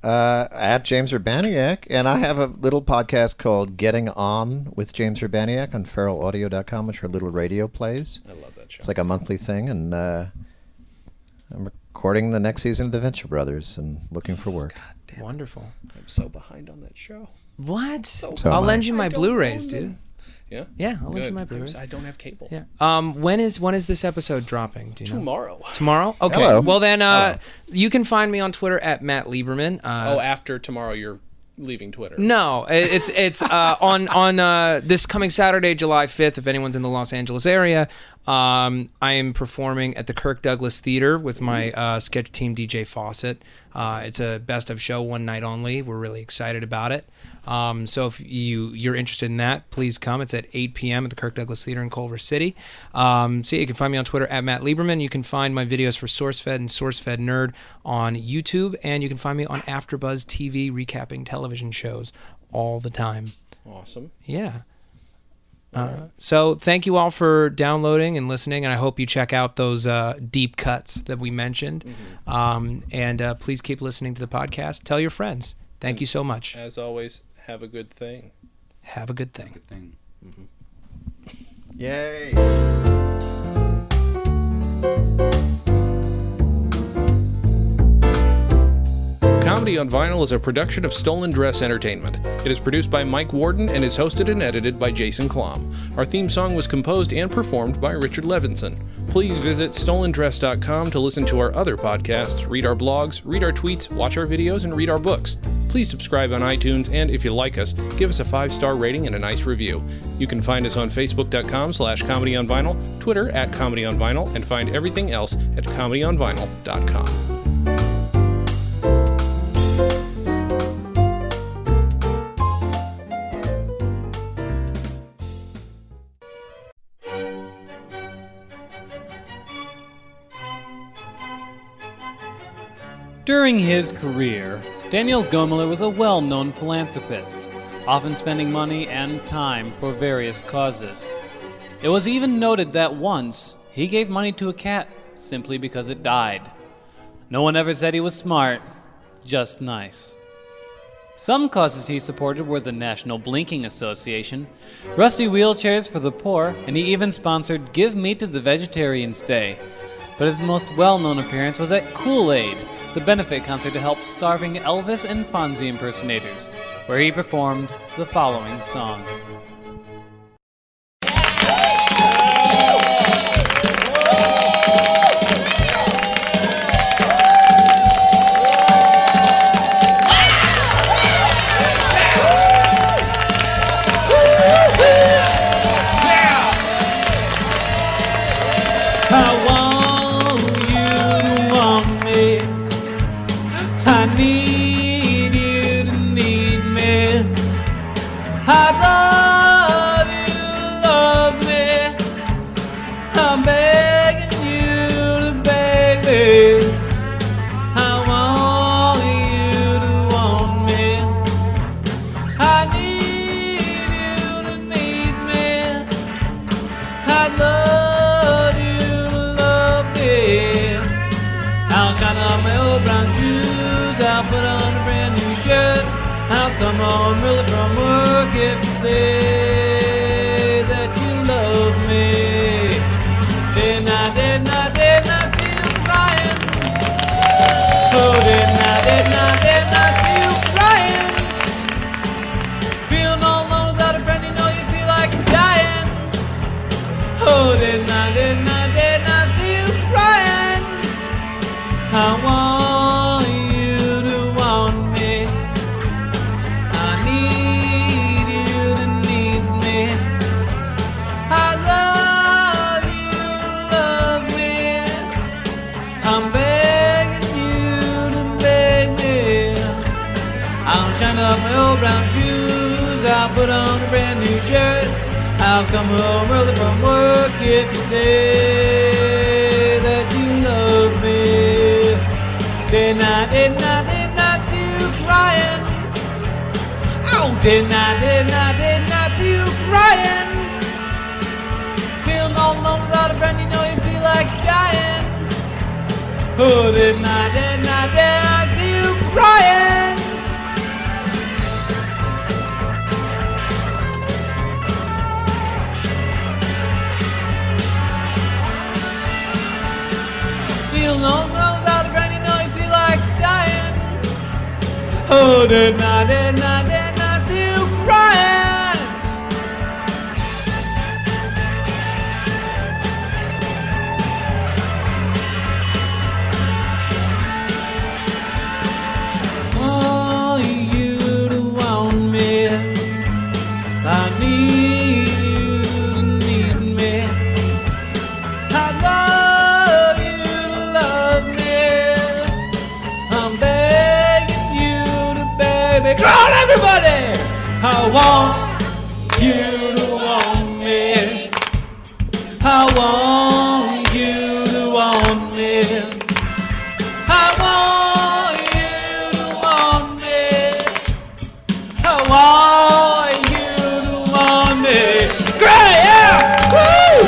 [SPEAKER 4] At James Urbaniak, and I have a little podcast called Getting On with James Urbaniak on feralaudio.com, which are little radio plays.
[SPEAKER 1] I love that show.
[SPEAKER 4] It's like a monthly thing, and I'm recording the next season of The Venture Brothers and looking for work.
[SPEAKER 1] God damn.
[SPEAKER 2] Wonderful.
[SPEAKER 1] I'm so behind on that show.
[SPEAKER 2] What?
[SPEAKER 1] So
[SPEAKER 4] So
[SPEAKER 2] I'll
[SPEAKER 4] am I.
[SPEAKER 2] lend you my
[SPEAKER 1] I don't
[SPEAKER 2] Blu-rays,
[SPEAKER 1] own
[SPEAKER 2] dude.
[SPEAKER 1] them. Yeah?
[SPEAKER 2] Yeah, I'll lend you
[SPEAKER 1] Good.
[SPEAKER 2] my Blu-rays.
[SPEAKER 1] I don't have cable.
[SPEAKER 2] Yeah. When is this episode dropping? Do you know?
[SPEAKER 1] Tomorrow.
[SPEAKER 2] Tomorrow? Okay.
[SPEAKER 4] Hello.
[SPEAKER 2] Well then,
[SPEAKER 4] Hello.
[SPEAKER 2] you can find me on Twitter at Matt Lieberman.
[SPEAKER 1] After tomorrow you're leaving Twitter.
[SPEAKER 2] No, it's on this coming Saturday, July 5th. If anyone's in the Los Angeles area, I am performing at the Kirk Douglas Theater with my sketch team, DJ Fawcett. It's a best of show, one night only. We're really excited about it. So if you're interested in that, please come. It's at 8 p.m. at the Kirk Douglas Theater in Culver City. So yeah, you can find me on Twitter at Matt Lieberman. You can find my videos for SourceFed and SourceFed Nerd on YouTube, and you can find me on AfterBuzz TV recapping television shows all the time.
[SPEAKER 1] Awesome.
[SPEAKER 2] Yeah. So thank you all for downloading and listening, and I hope you check out those deep cuts that we mentioned. And please keep listening to the podcast. Tell your friends. Thank you so much.
[SPEAKER 1] As always, have a good thing.
[SPEAKER 2] Have a good thing.
[SPEAKER 3] Good thing.
[SPEAKER 4] Yay!
[SPEAKER 1] Comedy Comedy on Vinyl is a production of Stolen Dress Entertainment. It is produced by Mike Worden and is hosted and edited by Jason Klom. Our theme song was composed and performed by Richard Levinson. Please visit stolendress.com to listen to our other podcasts, read our blogs, read our tweets, watch our videos, and read our books. Please subscribe on iTunes, and if you like us, give us a 5-star rating and a nice review. You can find us on facebook.com/comedyonvinyl, Twitter @comedyonvinyl, and find everything else at comedyonvinyl.com.
[SPEAKER 9] During his career, Daniel Gomiller was a well-known philanthropist, often spending money and time for various causes. It was even noted that once he gave money to a cat simply because it died. No one ever said he was smart, just nice. Some causes he supported were the National Blinking Association, Rusty Wheelchairs for the Poor, and he even sponsored Give Meat to the Vegetarians Day. But his most well-known appearance was at Kool-Aid, the benefit concert to help starving Elvis and Fonzie impersonators, where he performed the following song.
[SPEAKER 10] Come home early from work if you say that you love me. Didn't I see you crying? Oh, didn't I see you crying? Feeling all alone without a friend, you know you feel like dying. Oh, didn't I see you crying? I want you to want me. Up my old brown shoes, I'll put on a brand new shirt. I'll come home early from work if you say that you love me. Didn't I see you crying? Oh, didn't I see you crying? Feeling all alone without a friend, you know you feel like dying. Oh, didn't I see you crying? No, without a friend, you know you feel like dying. Oh, didn't I see you crying? Want you to want me. I need you to need me. I love you. I'm begging you to baby. Come on, everybody! I want you to want me. I want you to want me. I want you to want me. I want you to want me. Great, yeah! Woo!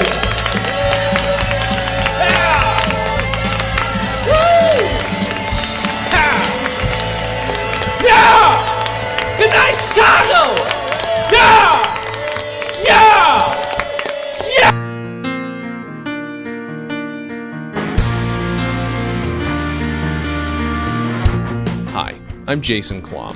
[SPEAKER 10] Good night, Chicago! Yeah!
[SPEAKER 1] I'm Jason Klom.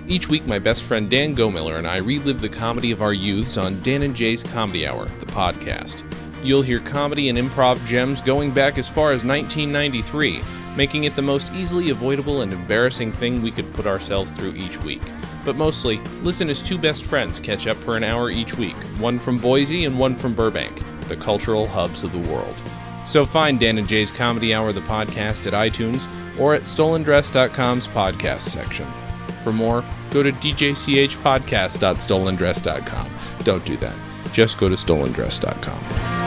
[SPEAKER 1] Each week, my best friend Dan Gomiller and I relive the comedy of our youths on Dan and Jay's Comedy Hour, the podcast. You'll hear comedy and improv gems going back as far as 1993, making it the most easily avoidable and embarrassing thing we could put ourselves through each week. But mostly, listen as two best friends catch up for an hour each week, one from Boise and one from Burbank, the cultural hubs of the world. So find Dan and Jay's Comedy Hour, the podcast, at iTunes or at stolendress.com's podcast section. For more, go to djchpodcast.stolendress.com. Don't do that. Just go to stolendress.com.